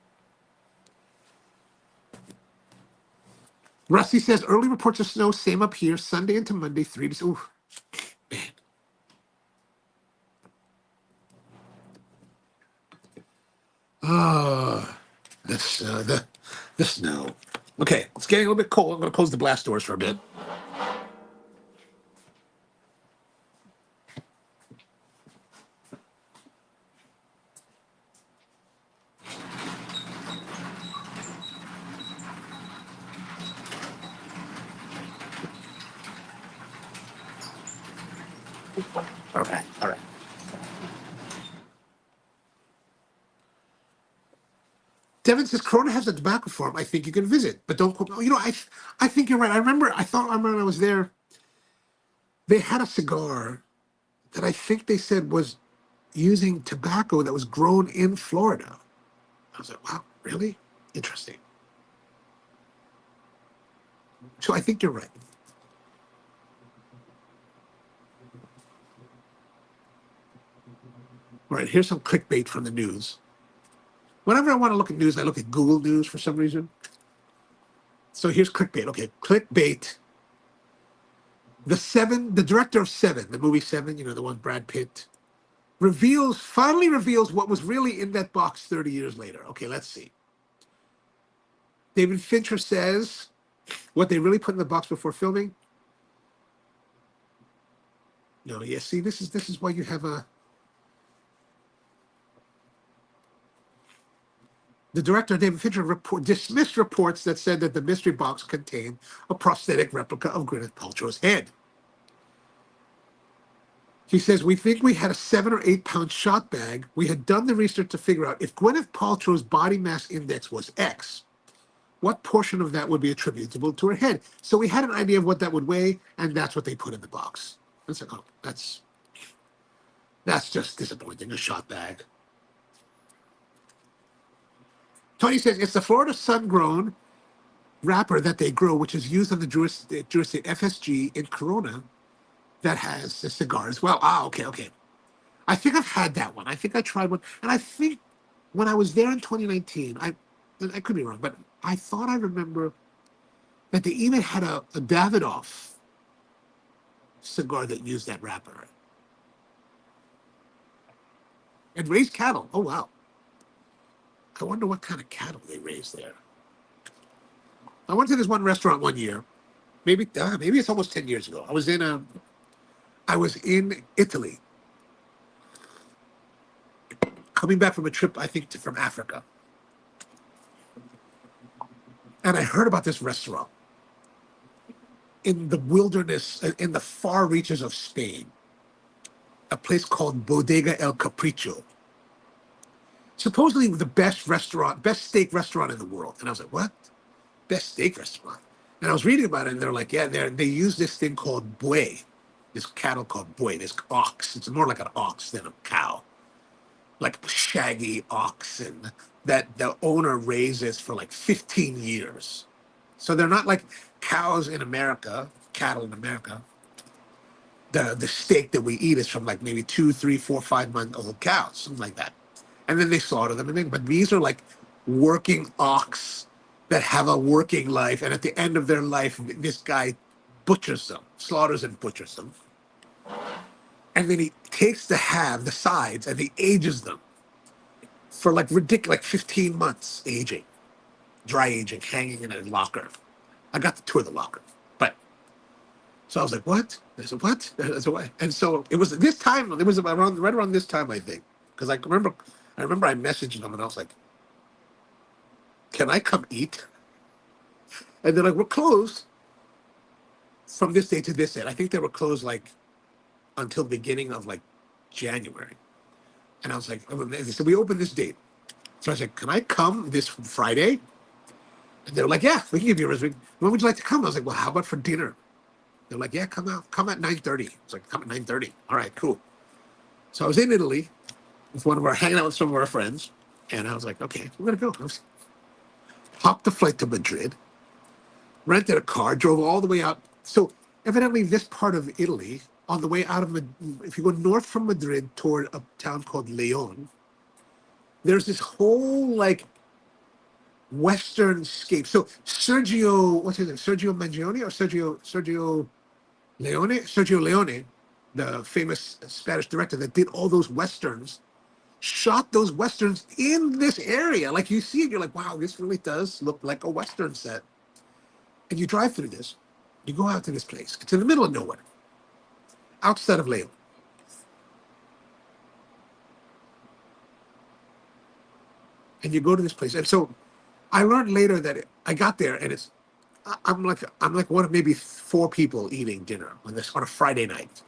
Rusty says early reports of snow, same up here, Sunday into Monday, 3 to. Ooh, man. Oh, the snow. Okay, it's getting a little bit cold. I'm going to close the blast doors for a bit. All right, all right. Devin says Corona has a tobacco farm. I think you can visit, but don't. I think you're right. I remember when I was there, they had a cigar that I think they said was using tobacco that was grown in Florida. I was like, wow, really? Interesting. So I think you're right. All right, here's some clickbait from the news. Whenever I want to look at news, I look at Google News for some reason. So here's clickbait. Okay, clickbait. The director of Seven, the movie Seven, the one Brad Pitt, finally reveals what was really in that box 30 years later. Okay, let's see. David Fincher says what they really put in the box before filming. No, yeah, see, this is why you have a. The director, David Fincher, dismissed reports that said that the mystery box contained a prosthetic replica of Gwyneth Paltrow's head. He says, we think we had a 7 or 8 pound shot bag. We had done the research to figure out if Gwyneth Paltrow's body mass index was X, what portion of that would be attributable to her head? So we had an idea of what that would weigh, and that's what they put in the box. It's like, oh, that's just disappointing. A shot bag. Tony says it's the Florida sun-grown wrapper that they grow, which is used on the juicy FSG in Corona, that has the cigar as well. Ah, okay, okay. I think I've had that one. I think I tried one, and I think when I was there in 2019, I could be wrong, but I thought I remember that they even had a Davidoff cigar that used that wrapper. And raised cattle. Oh wow! I wonder what kind of cattle they raised there. I went to this one restaurant one year. Maybe it's almost 10 years ago. I was in Italy, coming back from a trip, I think, from Africa. And I heard about this restaurant in the wilderness, in the far reaches of Spain, a place called Bodega El Capricho. Supposedly the best steak restaurant in the world. And I was like, what? Best steak restaurant? And I was reading about it, and they're like, yeah, they use this thing called buey, this cattle called buey, this ox. It's more like an ox than a cow, like shaggy oxen that the owner raises for like 15 years. So they're not like cows in America, cattle in America. The steak that we eat is from like maybe 2, 3, 4, 5 month old cows, something like that. And then they slaughter them. But these are like working ox that have a working life. And at the end of their life, this guy butchers them, slaughters and butchers them. And then he takes the sides, and he ages them for like ridiculous, like 15 months aging, dry aging, hanging in a locker. I got to tour the locker. But so I was like, what? I said, what? I said, what? And so it was this time, it was right around this time, I think. Because I remember I messaged them, and I was like, can I come eat? And they're like, we're closed from this day to this day. I think they were closed like until the beginning of like January. And I was like, they said, we open this date. So I said, can I come this Friday? And they were like, yeah, we can give you a reservation. When would you like to come? I was like, well, how about for dinner? They're like, yeah, come at 9:30. I was like, come at 9:30. All right, cool. So I was in Italy with hanging out with some of our friends. And I was like, okay, we're going to go. Hopped the flight to Madrid, rented a car, drove all the way out. So evidently this part of Italy, on the way out of, if you go north from Madrid toward a town called Leon, there's this whole like Western scape. So what's his name? Sergio Mangione or Sergio Leone, the famous Spanish director that did all those Westerns, shot those Westerns in this area. Like you see it, you're like, wow, this really does look like a Western set. And you drive through this, you go out to this place. It's in the middle of nowhere, outside of Leon. And you go to this place. And so I learned later that I got there, and I'm like one of maybe 4 people eating dinner on a Friday night.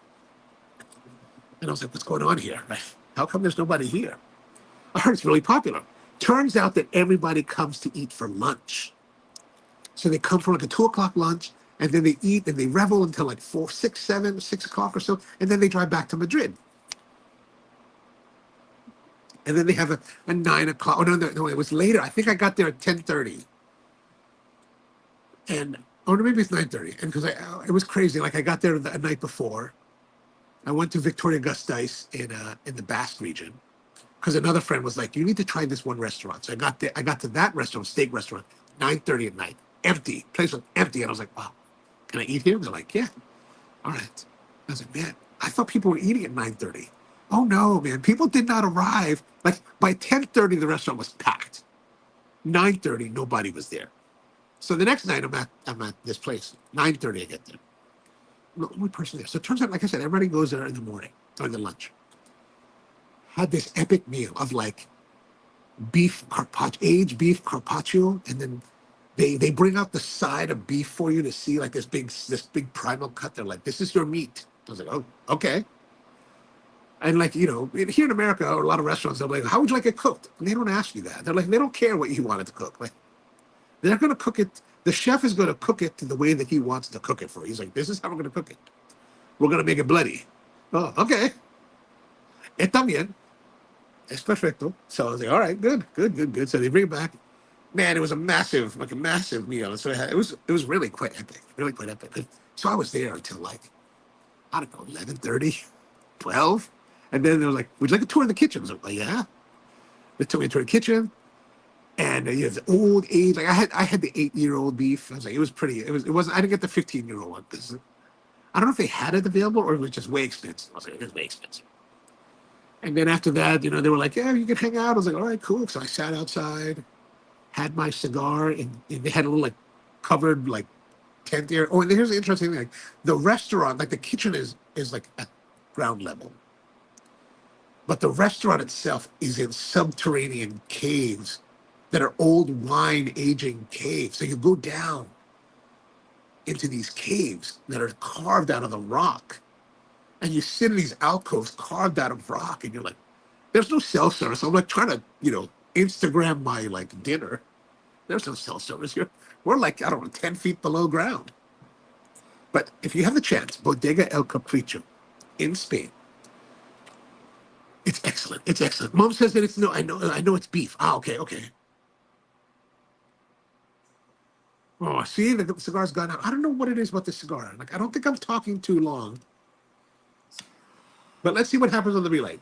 And I was like, what's going on here? How come there's nobody here? I heard it's really popular. Turns out that everybody comes to eat for lunch. So they come for like a 2:00 lunch, and then they eat and they revel until like 4, 6, 7, 6 o'clock or so, and then they drive back to Madrid. And then they have a 9 o'clock. Oh no, it was later. I think I got there at 10:30. And maybe it's 9:30. And because it was crazy. Like I got there the night before. I went to Victoria Gasteiz in the Basque region, because another friend was like, you need to try this one restaurant. So I got to that restaurant, steak restaurant, 9:30 at night. Empty. Place was empty. And I was like, wow, can I eat here? They're like, yeah. All right. I was like, man, I thought people were eating at 9:30. Oh no, man. People did not arrive. Like by 10:30, the restaurant was packed. 9:30, nobody was there. So the next night I'm at this place. 9:30, I get there. The only person there. So it turns out, like I said, everybody goes there in the morning during the lunch. Had this epic meal of like aged beef carpaccio, and then they bring out the side of beef for you to see, like this big primal cut. They're like, this is your meat. I was like, oh, okay. And like, you know, here in America, or a lot of restaurants, they're like, how would you like it cooked? And they don't ask you that. They're like, they don't care what you want it to cook. Like, They're going to cook it. The chef is going to cook it to the way that he wants to cook it for. He's like, this is how we're going to cook it. We're going to make it bloody. Oh, okay. Está bien. Es perfecto. So I was like, all right, good, good, good, good. So they bring it back. Man, it was a massive, like a massive meal. So it was really quite epic, really quite epic. So I was there until like, I don't know, 11:30, 12. And then they were like, would you like a tour of the kitchen? I was like, yeah. They took me to the kitchen. And you know, the old age, like I had the 8-year-old beef. I was like, it wasn't, I didn't get the 15-year-old one because I don't know if they had it available or it was just way expensive. I was like, it was way expensive. And then after that, they were like, yeah, you can hang out. I was like, all right, cool. So I sat outside, had my cigar, and they had a little like covered like tent there. Oh, and here's the interesting thing: like the restaurant, like the kitchen is like at ground level, but the restaurant itself is in subterranean caves that are old wine aging caves. So you go down into these caves that are carved out of the rock, and you sit in these alcoves carved out of rock, and you're like, there's no cell service. I'm like trying to, Instagram my like dinner. There's no cell service here. We're like, I don't know, 10 feet below ground. But if you have the chance, Bodega El Capricho in Spain, it's excellent. It's excellent. Mom says that it's no, I know it's beef. Ah, okay, okay. Oh, see, the cigar's gone out. I don't know what it is about the cigar. Like, I don't think I'm talking too long. But let's see what happens on the relay.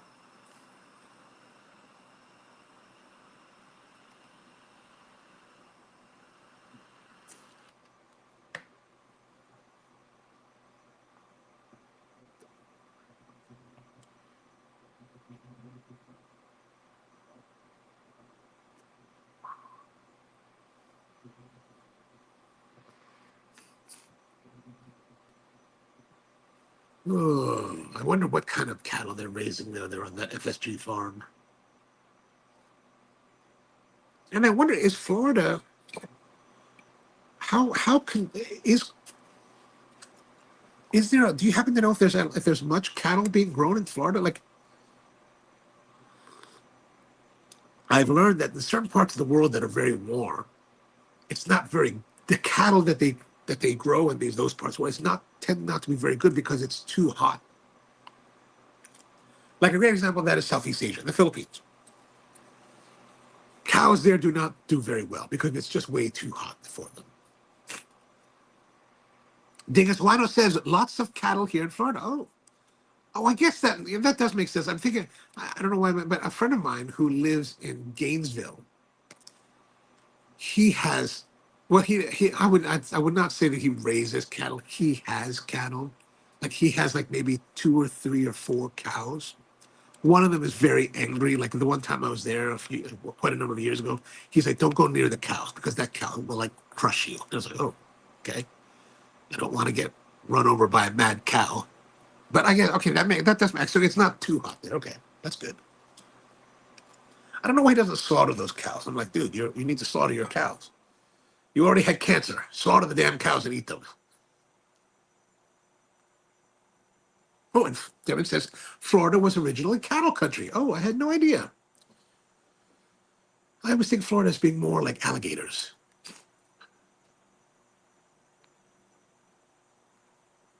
Oh, I wonder what kind of cattle they're raising there on the FSG farm. And I wonder, is Florida how can is there do you happen to know if there's much cattle being grown in Florida? Like I've learned that in certain parts of the world that are very warm, it's not very the cattle that they grow in those parts where it's not tend not to be very good because it's too hot. Like a great example of that is Southeast Asia, the Philippines. Cows there do not do very well because it's just way too hot for them. Dingus Wino says lots of cattle here in Florida. Oh, I guess that does make sense. I'm thinking, I don't know why, but a friend of mine who lives in Gainesville, he has, well, I would not say that he raises cattle. He has cattle, like he has like maybe 2 or 3 or 4 cows. One of them is very angry. Like the one time I was there quite a number of years ago, he's like, "Don't go near the cows because that cow will like crush you." I was like, "Oh, okay. I don't want to get run over by a mad cow." But I guess okay, that does make so it's not too hot there. Okay, that's good. I don't know why he doesn't slaughter those cows. I'm like, dude, you need to slaughter your cows. You already had cancer. Slaughter the damn cows and eat them. Oh, and Devin says Florida was originally cattle country. Oh, I had no idea. I always think Florida as being more like alligators.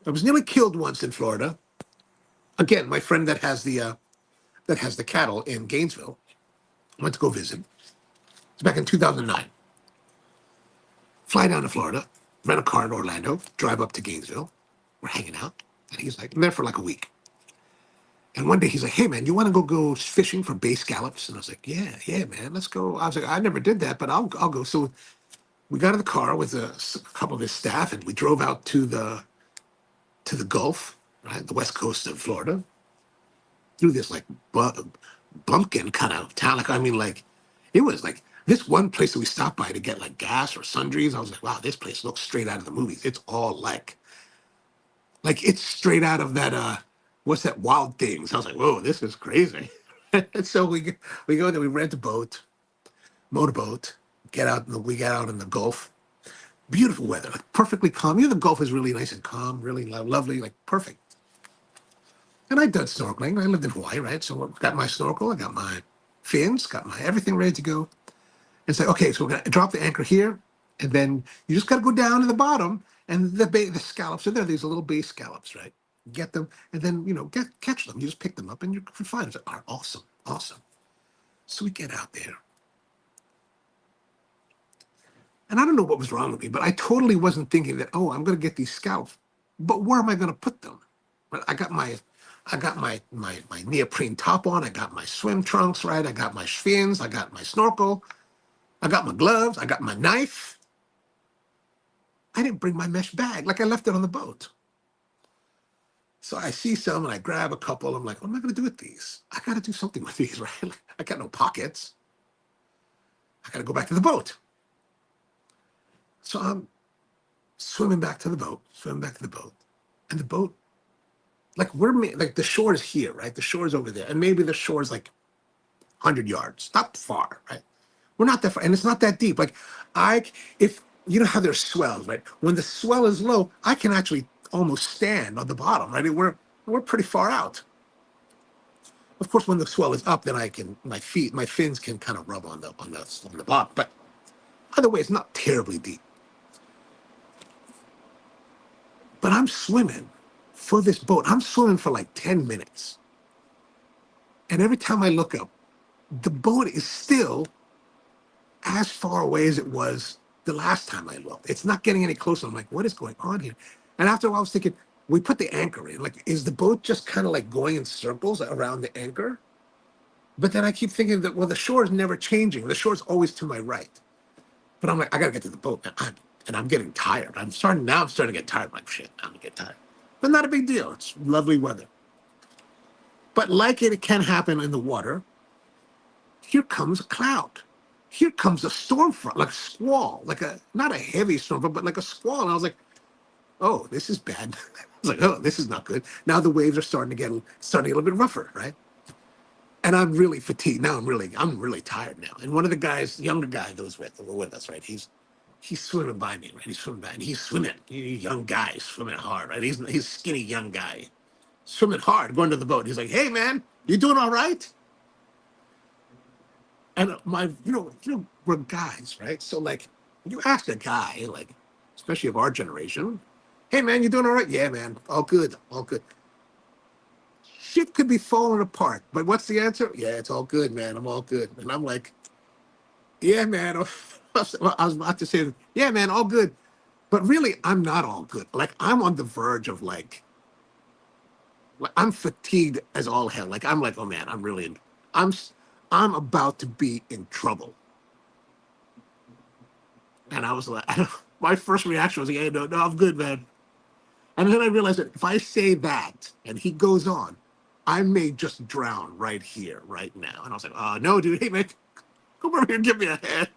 I was nearly killed once in Florida. Again, my friend that has the cattle in Gainesville went to go visit. It's back in 2009. Fly down to Florida, rent a car in Orlando, drive up to Gainesville. We're hanging out, and he's like, I'm there for like a week. And one day he's like, "Hey man, you want to go fishing for bay scallops?" And I was like, "Yeah, yeah, man, let's go." I was like, "I never did that, but I'll go." So we got in the car with a couple of his staff, and we drove out to the Gulf, right, the west coast of Florida, through this like bumpkin kind of town. Like I mean, like it was like this one place that we stopped by to get like gas or sundries. I was like, wow, this place looks straight out of the movies. It's all like it's straight out of that what's that Wild Things. I was like, whoa, this is crazy. And so we go there, we rent a boat, motorboat, we get out in the Gulf. Beautiful weather, like perfectly calm. The Gulf is really nice and calm, really lovely, like perfect. And I'd done snorkeling. I lived in Hawaii, right? So I got my snorkel, I got my fins, got my everything ready to go. And say, okay, so we're gonna drop the anchor here. And then you just got to go down to the bottom, and the scallops are there. These little base scallops, right? Get them, and then catch them. You just pick them up, and you're fine. It's like, all right, awesome, awesome. So we get out there, and I don't know what was wrong with me, but I totally wasn't thinking that, oh, I'm going to get these scallops, but where am I going to put them? But I got my neoprene top on. I got my swim trunks, right? I got my fins. I got my snorkel. I got my gloves. I got my knife. I didn't bring my mesh bag. Like I left it on the boat. So I see some and I grab a couple. I'm like, what am I going to do with these? I got to do something with these, right? I got no pockets. I got to go back to the boat. So I'm swimming back to the boat, And the boat, like the shore is here, right? The shore is over there. And maybe the shore is like 100 yards, not far, right? We're not that far. And it's not that deep. Like if you know how there's swells, right? When the swell is low, I can actually almost stand on the bottom, right? We're pretty far out. Of course, when the swell is up, then my fins can kind of rub on the bottom. But either way, it's not terribly deep. But I'm swimming for this boat. I'm swimming for like 10 minutes. And every time I look up, the boat is still as far away as it was the last time I looked. It's not getting any closer. I'm like, what is going on here? And after a while, I was thinking, we put the anchor in. Like, is the boat just kind of like going in circles around the anchor? But then I keep thinking that, well, the shore is never changing. The shore is always to my right. But I'm like, I got to get to the boat. And I'm getting tired. I'm starting to get tired. I'm like, shit, I'm going to get tired. But not a big deal. It's lovely weather. But like it can happen in the water, here comes a cloud. Here comes a storm front, like a squall, not a heavy storm, but like a squall. And I was like, oh, this is bad. I was like, oh, this is not good. Now the waves are starting to get a little bit rougher, right? And I'm really fatigued. Now I'm really tired now. And one of the guys, the younger guy that were with us, right? He's swimming by me, right? He's swimming by, and he's swimming. Young guy swimming hard, right? He's a skinny young guy swimming hard, going to the boat. He's like, hey man, you doing all right? And we're guys, right? So like, you ask a guy, like, especially of our generation, hey man, you doing all right? Yeah, man, all good, all good. Shit could be falling apart, but what's the answer? Yeah, it's all good, man. I'm all good. And I'm like, yeah, man. I was about to say, yeah, man, all good. But really, I'm not all good. Like, I'm on the verge of like I'm fatigued as all hell. Like, I'm like, oh man, I'm, I'm about to be in trouble. And I was like, my first reaction was, yeah, no, I'm good, man. And then I realized that if I say that and he goes on, I may just drown right here, right now. And I was like, no, dude, hey, man, come over here and give me a hand.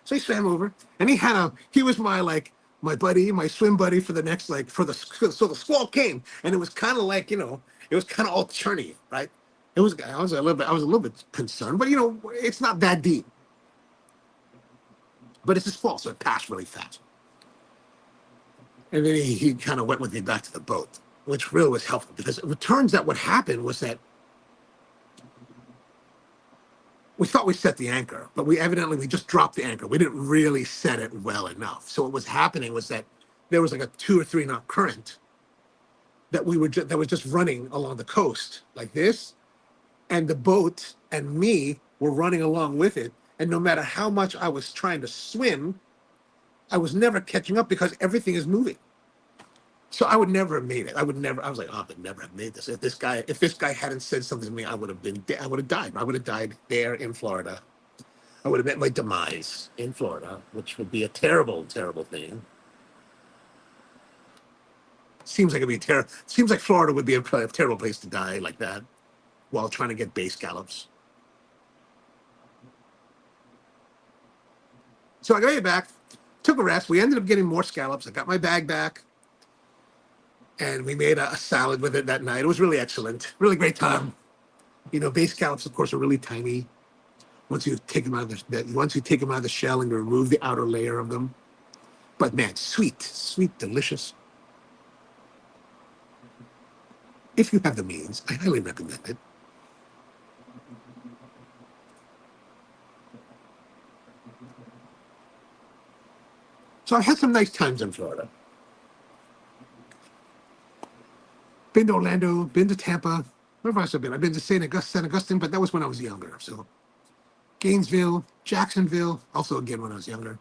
So he swam over, and he was my buddy, my swim buddy for the next, so the squall came, and it was kind of like, it was kind of all churny, right? I was a little bit concerned, but it's not that deep. But it's a squall, so it passed really fast. And then he kind of went with me back to the boat, which really was helpful because it turns out what happened was that we thought we set the anchor, but we just dropped the anchor. We didn't really set it well enough. So what was happening was that there was like a 2 or 3 knot current that that was just running along the coast like this, and the boat and me were running along with it. And no matter how much I was trying to swim, I was never catching up because everything is moving. So I would never have made it. I was like, oh, I would never have made this. If this guy hadn't said something to me, I would have died. I would have died there in Florida. I would have met my demise in Florida, which would be a terrible, terrible thing. Seems like Florida would be a terrible place to die like that while trying to get base scallops. So I got back, took a rest. We ended up getting more scallops. I got my bag back. And we made a salad with it that night. It was really excellent. Really great time. Base scallops, of course, are really tiny. Once you take them out of the shell and you remove the outer layer of them. But man, sweet, delicious. If you have the means, I highly recommend it. So I've had some nice times in Florida. Been to Orlando, been to Tampa. Where else have I been? I've been to St. Augustine, but that was when I was younger. So Gainesville, Jacksonville, also again when I was younger.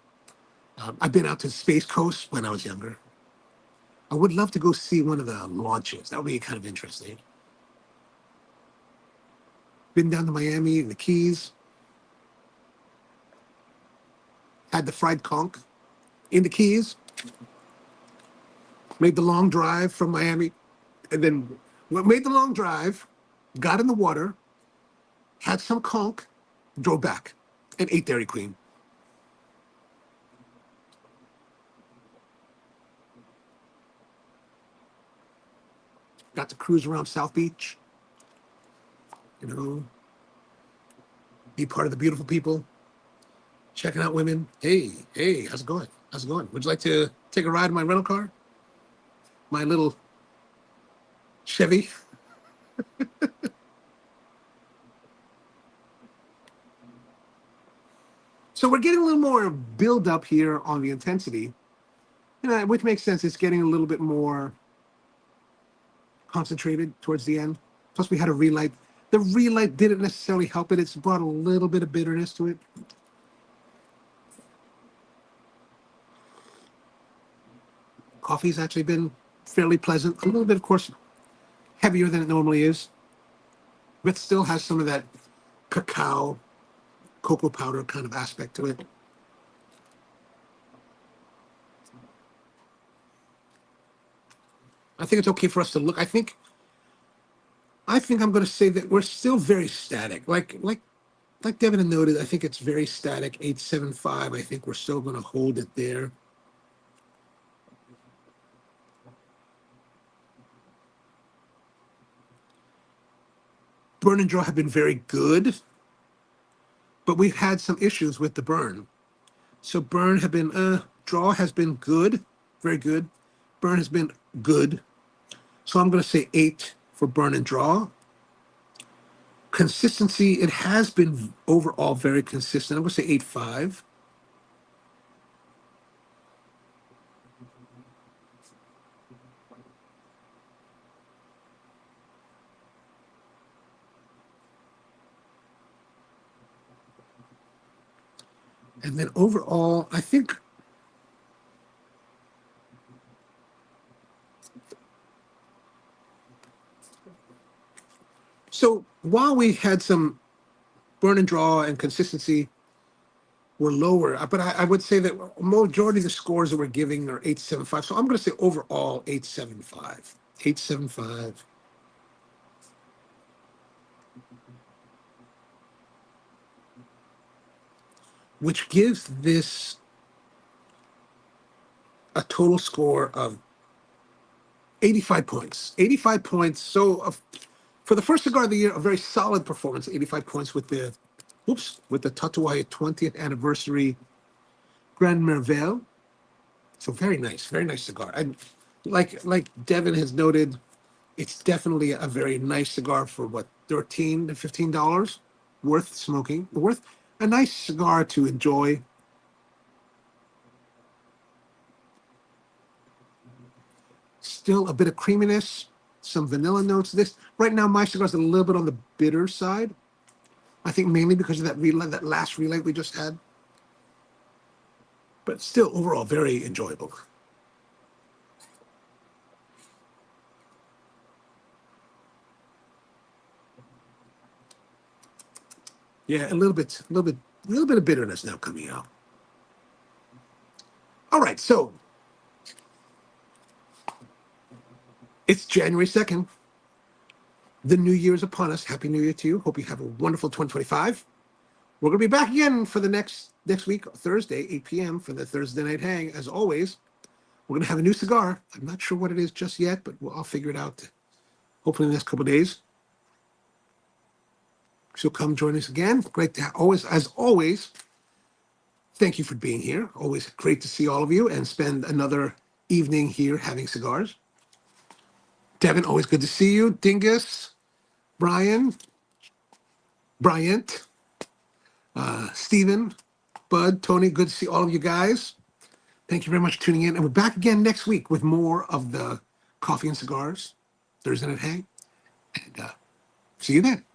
I've been out to Space Coast when I was younger. I would love to go see one of the launches. That would be kind of interesting. Been down to Miami and the Keys. Had the fried conch in the Keys. Made the long drive from Miami. And then made the long drive, got in the water, had some conch, drove back, and ate Dairy Queen. Got to cruise around South Beach, you know, be part of the beautiful people, checking out women. Hey, hey, how's it going? How's it going? Would you like to take a ride in my rental car? My little Chevy. So we're getting a little more build up here on the intensity, which makes sense. It's getting a little bit more concentrated towards the end. Plus, we had a relight. The relight didn't necessarily help it. It's brought a little bit of bitterness to it. Coffee's actually been fairly pleasant. A little bit, of course, heavier than it normally is, but still has some of that cacao, cocoa powder kind of aspect to it. I think it's okay for us to look. I think I'm going to say that we're still very static. Like Devin had noted, I think it's very static. 875. I think we're still going to hold it there. Burn and draw have been very good, but we've had some issues with the burn. So burn have been draw has been good, very good. Burn has been good. So I'm going to say 8 for burn and draw. Consistency, it has been overall very consistent. I'm going to say 8.5. And then overall, I think so. While we had some burn and draw and consistency were lower, but I would say that majority of the scores that we're giving are 8.75. So I'm going to say overall 8.75. 8.75. Which gives this a total score of 85 points. 85 points. So for the first cigar of the year, a very solid performance. 85 points with the Tatuaje 20th anniversary Grand Merveille. So very nice cigar. And like Devin has noted, it's definitely a very nice cigar for what, $13 to $15 worth smoking, worth a nice cigar to enjoy. Still a bit of creaminess, some vanilla notes. This right now, my cigar is a little bit on the bitter side. I think mainly because of that last relight we just had. But still, overall, very enjoyable. Yeah, a little bit of bitterness now coming out. All right, so it's January 2nd. The new year is upon us. Happy New Year to you. Hope you have a wonderful 2025. We're going to be back again for the next week, Thursday, 8 p.m. for the Thursday night hang. As always, we're going to have a new cigar. I'm not sure what it is just yet, but I'll figure it out hopefully in the next couple of days. So come join us again. Great to as always, thank you for being here. Always great to see all of you and spend another evening here having cigars. Devin, always good to see you. Dingus, Brian, Bryant, Stephen, Bud, Tony, good to see all of you guys. Thank you very much for tuning in. And we're back again next week with more of the Coffee and Cigars Thursday Night Hang. And see you then.